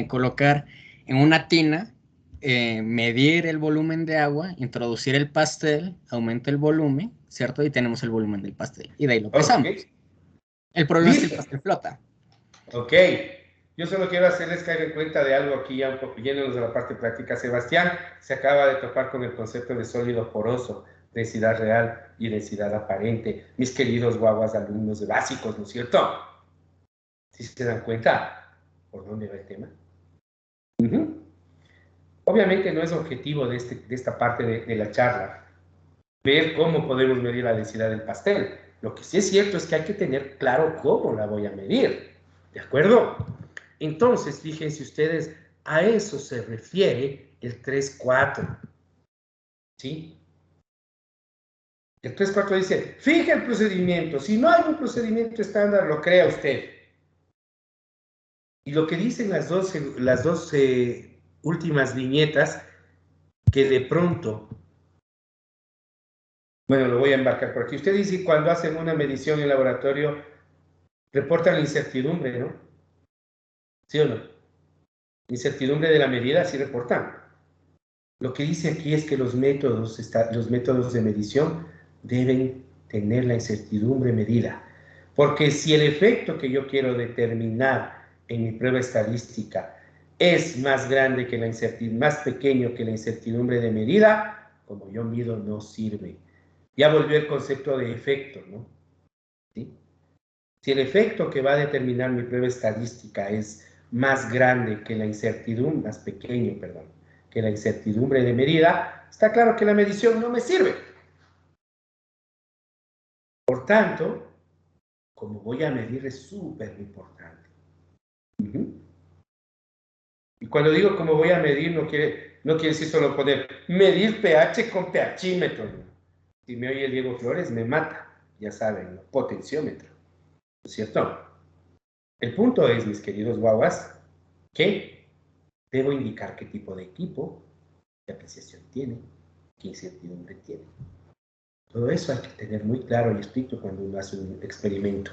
colocar en una tina, medir el volumen de agua, introducir el pastel, aumenta el volumen, ¿cierto? Y tenemos el volumen del pastel. Y de ahí lo pesamos. Okay. El problema es que el pastel flota. Ok. Yo solo quiero hacerles caer en cuenta de algo aquí, ya un poco yéndonos de la parte práctica. Sebastián se acaba de topar con el concepto de sólido poroso, densidad real y densidad aparente. Mis queridos guaguas alumnos de básicos, ¿no es cierto? ¿Sí se dan cuenta por dónde va el tema? Obviamente no es objetivo de esta parte de la charla ver cómo podemos medir la densidad del pastel. Lo que sí es cierto es que hay que tener claro cómo la voy a medir. ¿De acuerdo? Entonces, fíjense ustedes, a eso se refiere el 3.4. ¿Sí? El 3.4 dice, fije el procedimiento. Si no hay un procedimiento estándar, lo crea usted. Y lo que dicen las dos últimas viñetas, que de pronto, bueno, lo voy a embarcar por aquí. Usted dice, cuando hacen una medición en laboratorio, reportan la incertidumbre, ¿no? ¿Sí o no? Incertidumbre de la medida, sí reportan. Lo que dice aquí es que los métodos de medición deben tener la incertidumbre medida. Porque si el efecto que yo quiero determinar en mi prueba estadística es más grande que la incertidumbre, más pequeño que la incertidumbre de medida, como yo mido no sirve. Ya volvió el concepto de efecto, ¿no? ¿Sí? Si el efecto que va a determinar mi prueba estadística es más grande que la incertidumbre, más pequeño, perdón, que la incertidumbre de medida, está claro que la medición no me sirve. Por tanto, como voy a medir es súper importante. Y cuando digo cómo voy a medir, no quiere decir solo poner medir pH con pHímetro. Si me oye Diego Flores, me mata, ya saben, ¿no? Potenciómetro. ¿No es cierto? El punto es, mis queridos guaguas, que debo indicar qué tipo de equipo, qué apreciación tiene, qué incertidumbre tiene. Todo eso hay que tener muy claro y estricto cuando uno hace un experimento.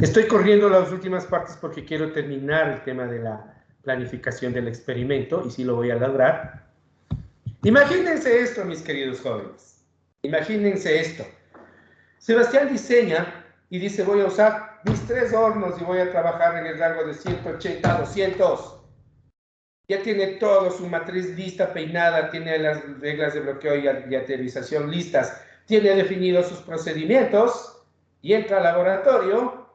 Estoy corriendo las últimas partes porque quiero terminar el tema de la planificación del experimento y sí lo voy a lograr. Imagínense esto, mis queridos jóvenes. Imagínense esto. Sebastián diseña y dice, voy a usar mis 3 hornos y voy a trabajar en el rango de 180 a 200. Ya tiene todo, su matriz lista, peinada, tiene las reglas de bloqueo y aterización listas, tiene definidos sus procedimientos y entra al laboratorio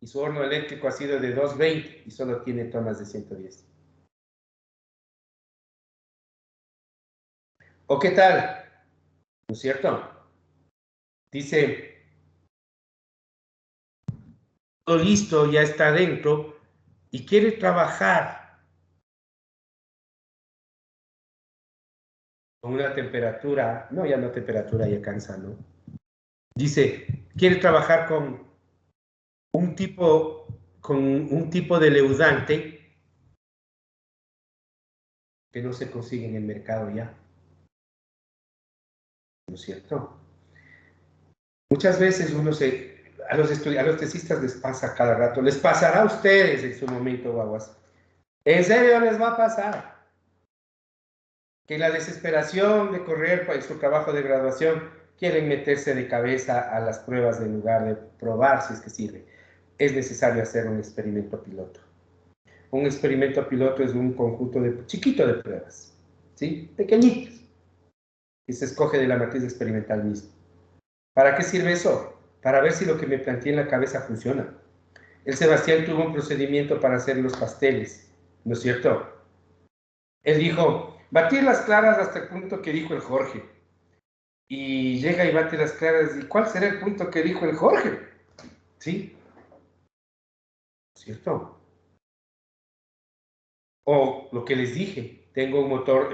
y su horno eléctrico ha sido de 220 y solo tiene tomas de 110. ¿O qué tal? ¿No es cierto? Dice, todo listo, ya está dentro y quiere trabajar con una temperatura, no, ya no temperatura, ya cansa, ¿no? Dice, quiere trabajar con un tipo de leudante que no se consigue en el mercado ya. ¿No es cierto? Muchas veces a los tesistas les pasa cada rato, les pasará a ustedes en su momento, guaguas. ¿En serio les va a pasar? Que la desesperación de correr por su trabajo de graduación quieren meterse de cabeza a las pruebas en lugar de probar si es que sirve. Es necesario hacer un experimento piloto. Un experimento piloto es un conjunto chiquito de pruebas, ¿sí? Pequeñitos, y se escoge de la matriz experimental misma. ¿Para qué sirve eso? Para ver si lo que me planteé en la cabeza funciona. El Sebastián tuvo un procedimiento para hacer los pasteles, ¿no es cierto? Él dijo, batir las claras hasta el punto que dijo el Jorge. Y llega y bate las claras, ¿y cuál será el punto que dijo el Jorge? ¿Sí? ¿Cierto? O lo que les dije, tengo un motor,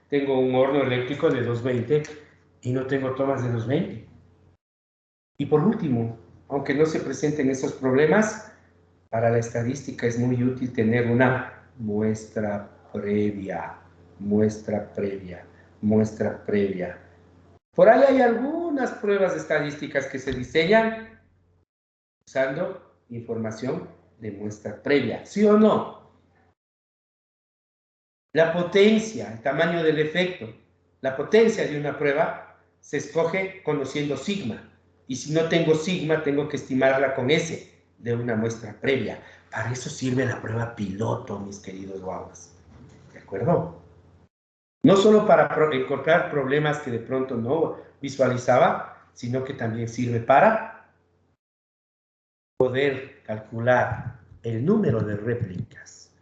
tengo un horno eléctrico de 220 y no tengo tomas de 220. Y por último, aunque no se presenten esos problemas, para la estadística es muy útil tener una muestra previa. Por ahí hay algunas pruebas estadísticas que se diseñan usando información de muestra previa, ¿sí o no? La potencia, el tamaño del efecto, la potencia de una prueba se escoge conociendo sigma. Y si no tengo sigma, tengo que estimarla con S de una muestra previa. Para eso sirve la prueba piloto, mis queridos guaguas. ¿De acuerdo? No solo para encontrar problemas que de pronto no visualizaba, sino que también sirve para poder calcular el número de réplicas,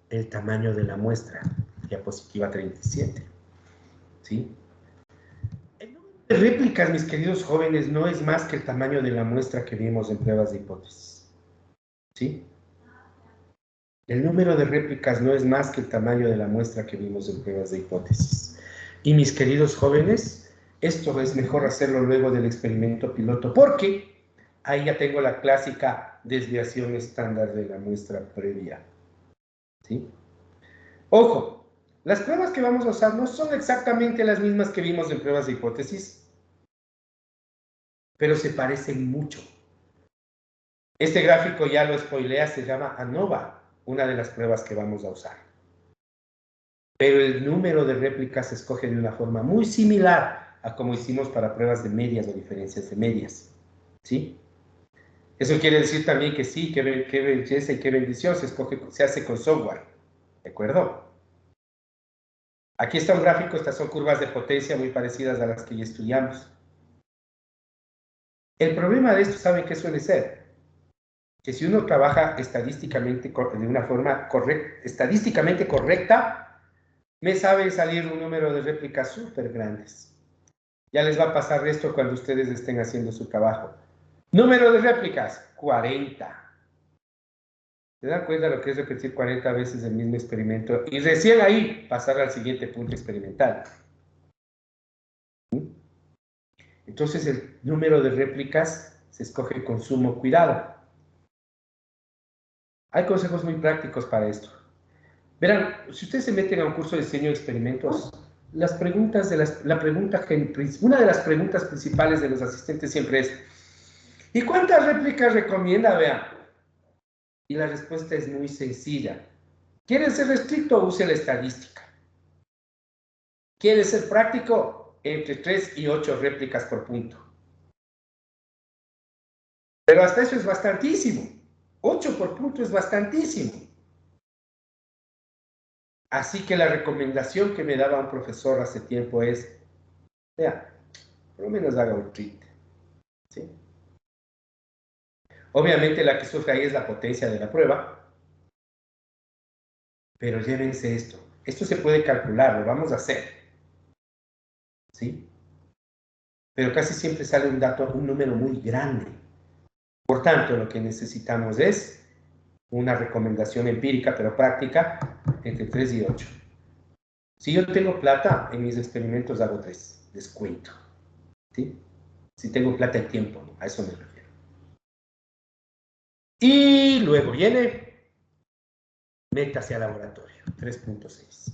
el tamaño de la muestra, diapositiva 37. ¿Sí? El número de réplicas, mis queridos jóvenes, no es más que el tamaño de la muestra que vimos en pruebas de hipótesis. ¿Sí? El número de réplicas no es más que el tamaño de la muestra que vimos en pruebas de hipótesis. Y mis queridos jóvenes, esto es mejor hacerlo luego del experimento piloto, porque ahí ya tengo la clásica desviación estándar de la muestra previa. ¿Sí? Ojo, las pruebas que vamos a usar no son exactamente las mismas que vimos en pruebas de hipótesis, pero se parecen mucho. Este gráfico ya lo spoilea, se llama ANOVA, una de las pruebas que vamos a usar. Pero el número de réplicas se escoge de una forma muy similar a como hicimos para pruebas de medias o diferencias de medias. ¿Sí? Eso quiere decir también que sí, qué belleza y qué bendición se hace con software. ¿De acuerdo? Aquí está un gráfico, estas son curvas de potencia muy parecidas a las que ya estudiamos. El problema de esto, ¿saben qué suele ser? Que si uno trabaja estadísticamente de una forma estadísticamente correcta, me sabe salir un número de réplicas súper grandes. Ya les va a pasar esto cuando ustedes estén haciendo su trabajo. Número de réplicas, 40. ¿Se dan cuenta de lo que es repetir 40 veces el mismo experimento? Y recién ahí pasar al siguiente punto experimental. Entonces el número de réplicas se escoge con sumo cuidado. Hay consejos muy prácticos para esto. Verán, si ustedes se meten a un curso de diseño de experimentos, una de las preguntas principales de los asistentes siempre es, ¿y cuántas réplicas recomienda? Vean. Y la respuesta es muy sencilla. ¿Quieren ser estricto? Use la estadística. ¿Quiere ser práctico? Entre 3 y 8 réplicas por punto. Pero hasta eso es bastantísimo. 8 por punto es bastantísimo. Así que la recomendación que me daba un profesor hace tiempo es, vea, por lo menos haga un treat. ¿Sí? Obviamente la que sufre ahí es la potencia de la prueba, pero llévense esto. Esto se puede calcular, lo vamos a hacer. ¿Sí? Pero casi siempre sale un dato, un número muy grande. Por tanto, lo que necesitamos es una recomendación empírica, pero práctica, entre 3 y 8. Si yo tengo plata, en mis experimentos hago 3, descuento. ¿Sí? Si tengo plata en tiempo, ¿no? A eso me refiero. Y luego viene, métase al laboratorio, 3.6.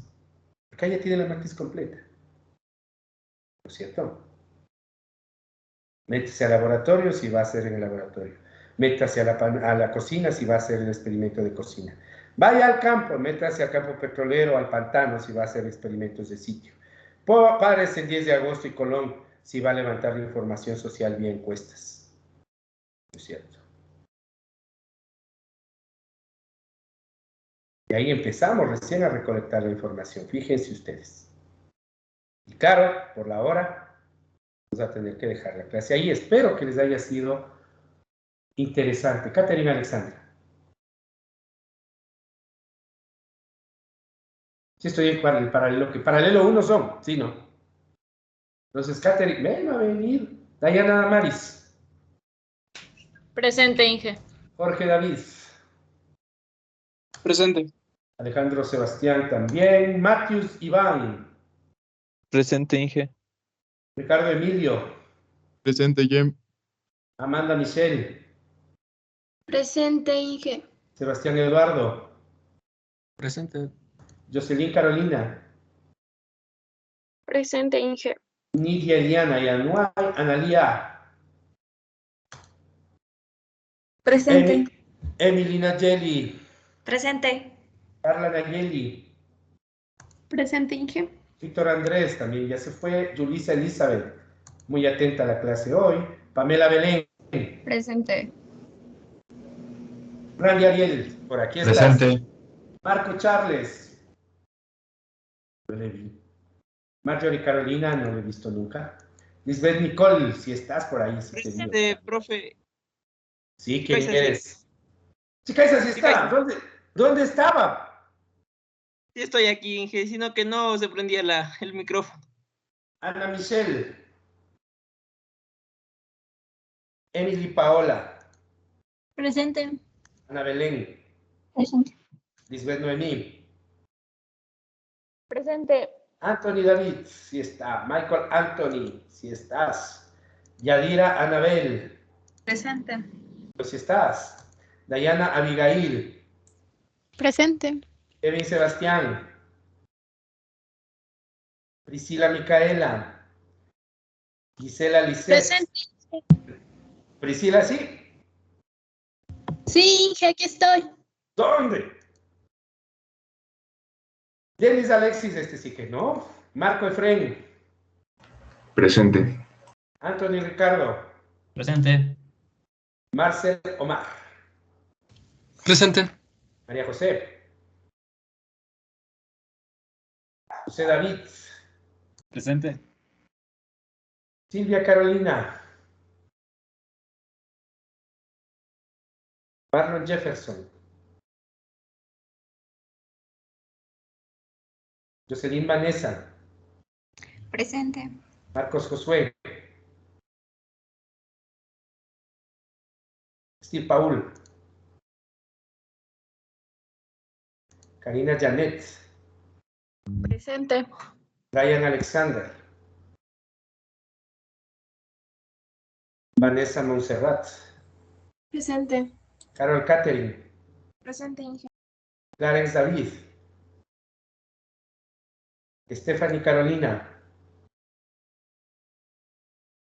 Acá ya tiene la matriz completa. ¿No es cierto? Métase al laboratorio si va a hacer en el laboratorio. Métase a la cocina si va a hacer el experimento de cocina. Vaya al campo, métase al campo petrolero, al pantano si va a hacer experimentos de sitio. Párese el 10 de agosto y Colón si va a levantar la información social vía encuestas. ¿No es cierto? Y ahí empezamos recién a recolectar la información. Fíjense ustedes. Y claro, por la hora, vamos a tener que dejar la clase ahí. Espero que les haya sido interesante. Caterina Alexandra. Sí, estoy en el paralelo. Que paralelo 1 son, ¿sí, no? Entonces, Caterina, ven a venir. Dayana Maris. Presente, Inge. Jorge David. Presente. Alejandro Sebastián también. Matius Iván. Presente, Inge. Ricardo Emilio. Presente, Jem. Amanda Michelle. Presente, Inge. Sebastián Eduardo. Presente. Jocelyn Carolina. Presente, Inge. Nidia Eliana y Anuay Analia. Presente. Emily Nayeli. Presente. Carla Nayeli. Presente, Inge. Víctor Andrés también ya se fue. Yulisa Elizabeth. Muy atenta a la clase hoy. Pamela Belén. Presente. Randy Ariel. Por aquí está. Presente. Marco Charles. No le vi. Marjorie Carolina, no lo he visto nunca. Lisbeth Nicole, si estás por ahí. Si Presente, profe. Sí, ¿quién eres? Chica, esa sí está. ¿Dónde estaba? Sí estoy aquí, Inge, sino que no se prendía el micrófono. Ana Michelle. Emily Paola. Presente. Ana Belén. Presente. Lisbeth Noemí. Presente. Anthony David, si está. Michael Anthony, si estás. Yadira Anabel. Presente. Pues si estás. Dayana Abigail. Presente. Kevin Sebastián. Priscila Micaela. Gisela Lisset. Presente. Priscila, sí. Sí, Inge, aquí estoy. ¿Dónde? Denis Alexis, este sí que no. Marco Efren. Presente. Anthony Ricardo. Presente. Marcel Omar. Presente. María José. José David. Presente. Silvia Carolina. Marlon Jefferson. Jocelyn Vanessa. Presente. Marcos Josué. Steve Paul. Karina Janet. Presente. Brian Alexander. Vanessa Montserrat. Presente. Carol Catherine. Presente, Inge. Clarence David. Stephanie Carolina.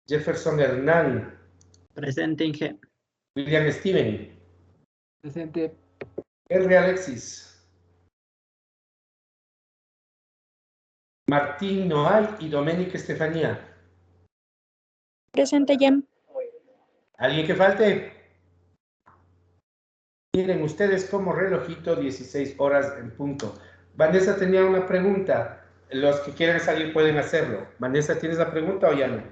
Jefferson Hernán. Presente, Inge. William Steven. Presente. Henry Alexis. Martín no hay y Doménica Estefanía. Presente, Jem. ¿Alguien que falte? Miren ustedes como relojito, 16 horas en punto. Vanessa tenía una pregunta. Los que quieran salir pueden hacerlo. Vanessa, ¿tienes la pregunta o ya no?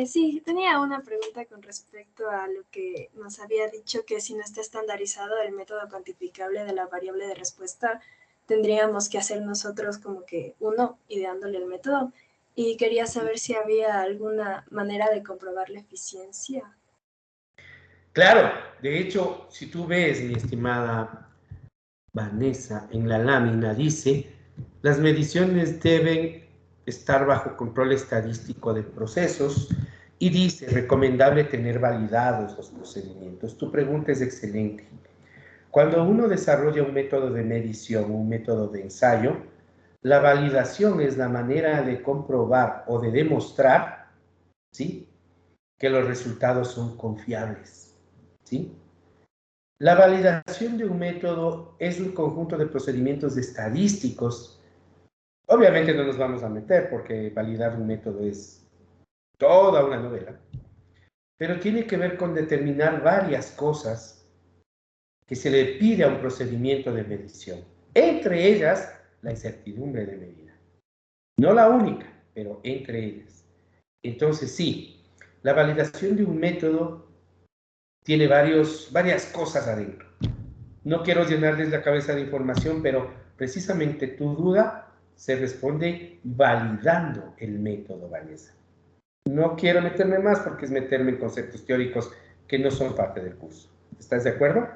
Sí, tenía una pregunta con respecto a lo que nos había dicho, que si no está estandarizado el método cuantificable de la variable de respuesta, tendríamos que hacer nosotros como que uno ideándole el método. Y quería saber si había alguna manera de comprobar la eficiencia. Claro, de hecho, si tú ves, mi estimada Vanessa, en la lámina dice, las mediciones deben estar bajo control estadístico de procesos y dice, recomendable tener validados los procedimientos. Tu pregunta es excelente. Cuando uno desarrolla un método de medición, un método de ensayo, la validación es la manera de comprobar o de demostrar, ¿sí?, que los resultados son confiables, ¿sí? La validación de un método es un conjunto de procedimientos estadísticos. Obviamente no nos vamos a meter porque validar un método es toda una novela, pero tiene que ver con determinar varias cosas que se le pide a un procedimiento de medición, entre ellas la incertidumbre de medida. No la única, pero entre ellas. Entonces sí, la validación de un método tiene varias cosas adentro. No quiero llenarles la cabeza de información, pero precisamente tu duda se responde validando el método, Vanessa. No quiero meterme más porque es meterme en conceptos teóricos que no son parte del curso. ¿Estás de acuerdo?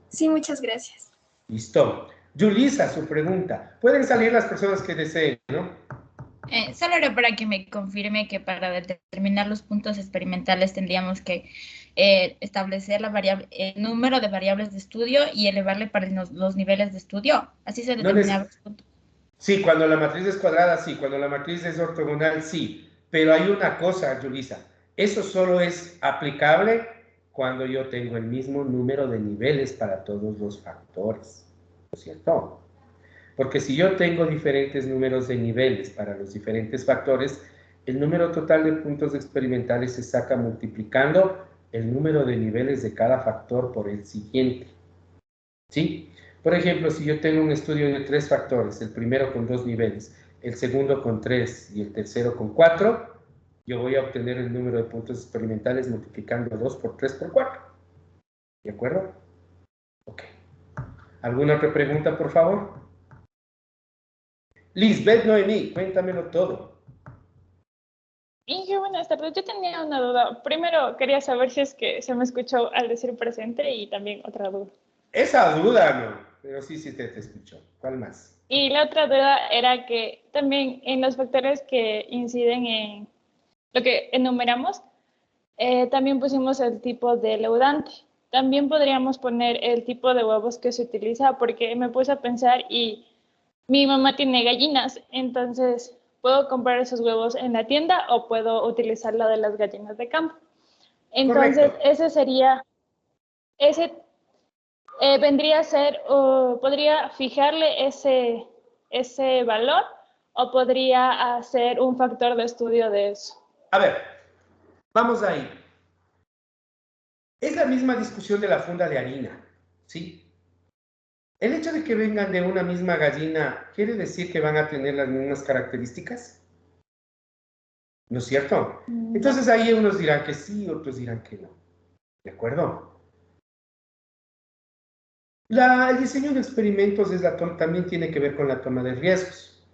Sí, muchas gracias. Listo. Yulisa, su pregunta. Pueden salir las personas que deseen, ¿no? Solo era para que me confirme que para determinar los puntos experimentales tendríamos que establecer el número de variables de estudio y elevarle para los niveles de estudio. Así se determinan los puntos. Sí, cuando la matriz es cuadrada, sí. Cuando la matriz es ortogonal, sí. Pero hay una cosa, Yulisa. Eso solo es aplicable cuando yo tengo el mismo número de niveles para todos los factores. ¿No es cierto? Porque si yo tengo diferentes números de niveles para los diferentes factores, el número total de puntos experimentales se saca multiplicando el número de niveles de cada factor por el siguiente. ¿Sí? Por ejemplo, si yo tengo un estudio de 3 factores, el primero con 2 niveles, el segundo con 3 y el tercero con 4, yo voy a obtener el número de puntos experimentales multiplicando 2 por 3 por 4. ¿De acuerdo? Ok. ¿Alguna otra pregunta, por favor? Lisbeth Noemí, cuéntamelo todo. Inge, buenas tardes. Yo tenía una duda. Primero, quería saber si es que se me escuchó al decir presente y también otra duda. Esa duda no, pero sí te escuchó. ¿Cuál más? Y la otra duda era que también en los factores que inciden en lo que enumeramos, también pusimos el tipo de leudante. También podríamos poner el tipo de huevos que se utiliza, porque me puse a pensar y mi mamá tiene gallinas, entonces puedo comprar esos huevos en la tienda o puedo utilizar la de las gallinas de campo. Entonces, correcto. Vendría a ser, podría fijarle ese valor o podría hacer un factor de estudio de eso. A ver, vamos ahí. Es la misma discusión de la funda de harina, ¿sí? ¿El hecho de que vengan de una misma gallina quiere decir que van a tener las mismas características? ¿No es cierto? Entonces ahí unos dirán que sí, otros dirán que no. ¿De acuerdo? El diseño de experimentos también tiene que ver con la toma de riesgos.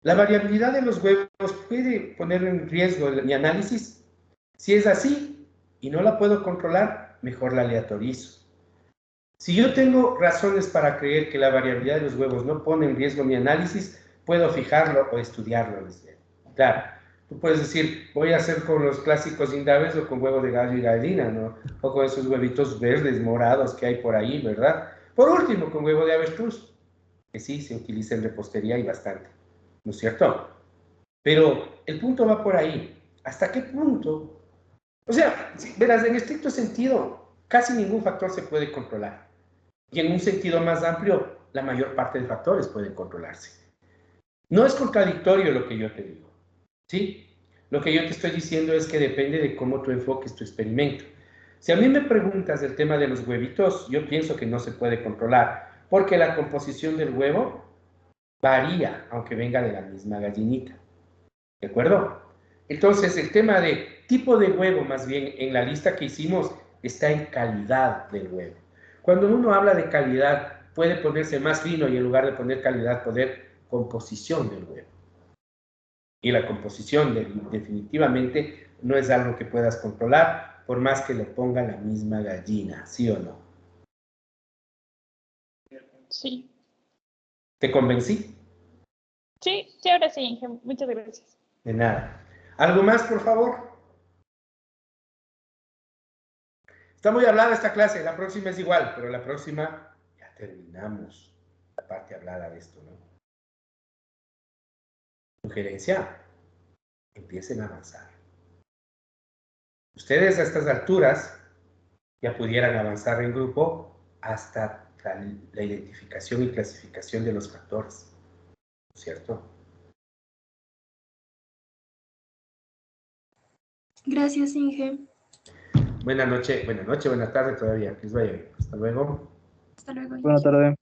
La variabilidad de los huevos puede poner en riesgo mi análisis. Si es así y no la puedo controlar, mejor la aleatorizo. Si yo tengo razones para creer que la variabilidad de los huevos no pone en riesgo mi análisis, puedo fijarlo o estudiarlo. Claro, tú puedes decir, voy a hacer con los clásicos indaves o con huevo de gallo y gallina, ¿no? O con esos huevitos verdes, morados que hay por ahí, ¿verdad? Por último, con huevo de avestruz, que sí se utiliza en repostería y bastante, ¿no es cierto? Pero el punto va por ahí. ¿Hasta qué punto? O sea, verás, en estricto sentido, casi ningún factor se puede controlar. Y en un sentido más amplio, la mayor parte de factores pueden controlarse. No es contradictorio lo que yo te digo, ¿sí? Lo que yo te estoy diciendo es que depende de cómo tú enfoques tu experimento. Si a mí me preguntas del tema de los huevitos, yo pienso que no se puede controlar, porque la composición del huevo varía, aunque venga de la misma gallinita. ¿De acuerdo? Entonces, el tema de tipo de huevo, más bien, en la lista que hicimos, está en calidad del huevo. Cuando uno habla de calidad, puede ponerse más fino y en lugar de poner calidad, poner composición del huevo. Y la composición definitivamente no es algo que puedas controlar, por más que lo ponga la misma gallina, ¿sí o no? Sí. ¿Te convencí? Sí, ahora sí, Inge. Muchas gracias. De nada. ¿Algo más, por favor? Está muy hablada esta clase, la próxima es igual, pero la próxima ya terminamos la parte hablada de esto, ¿no? Sugerencia, empiecen a avanzar. Ustedes a estas alturas ya pudieran avanzar en grupo hasta la identificación y clasificación de los factores, ¿cierto? Gracias, Inge. Buenas noches, buena tarde todavía, que les vaya bien. Hasta luego. Hasta luego. Buenas tardes.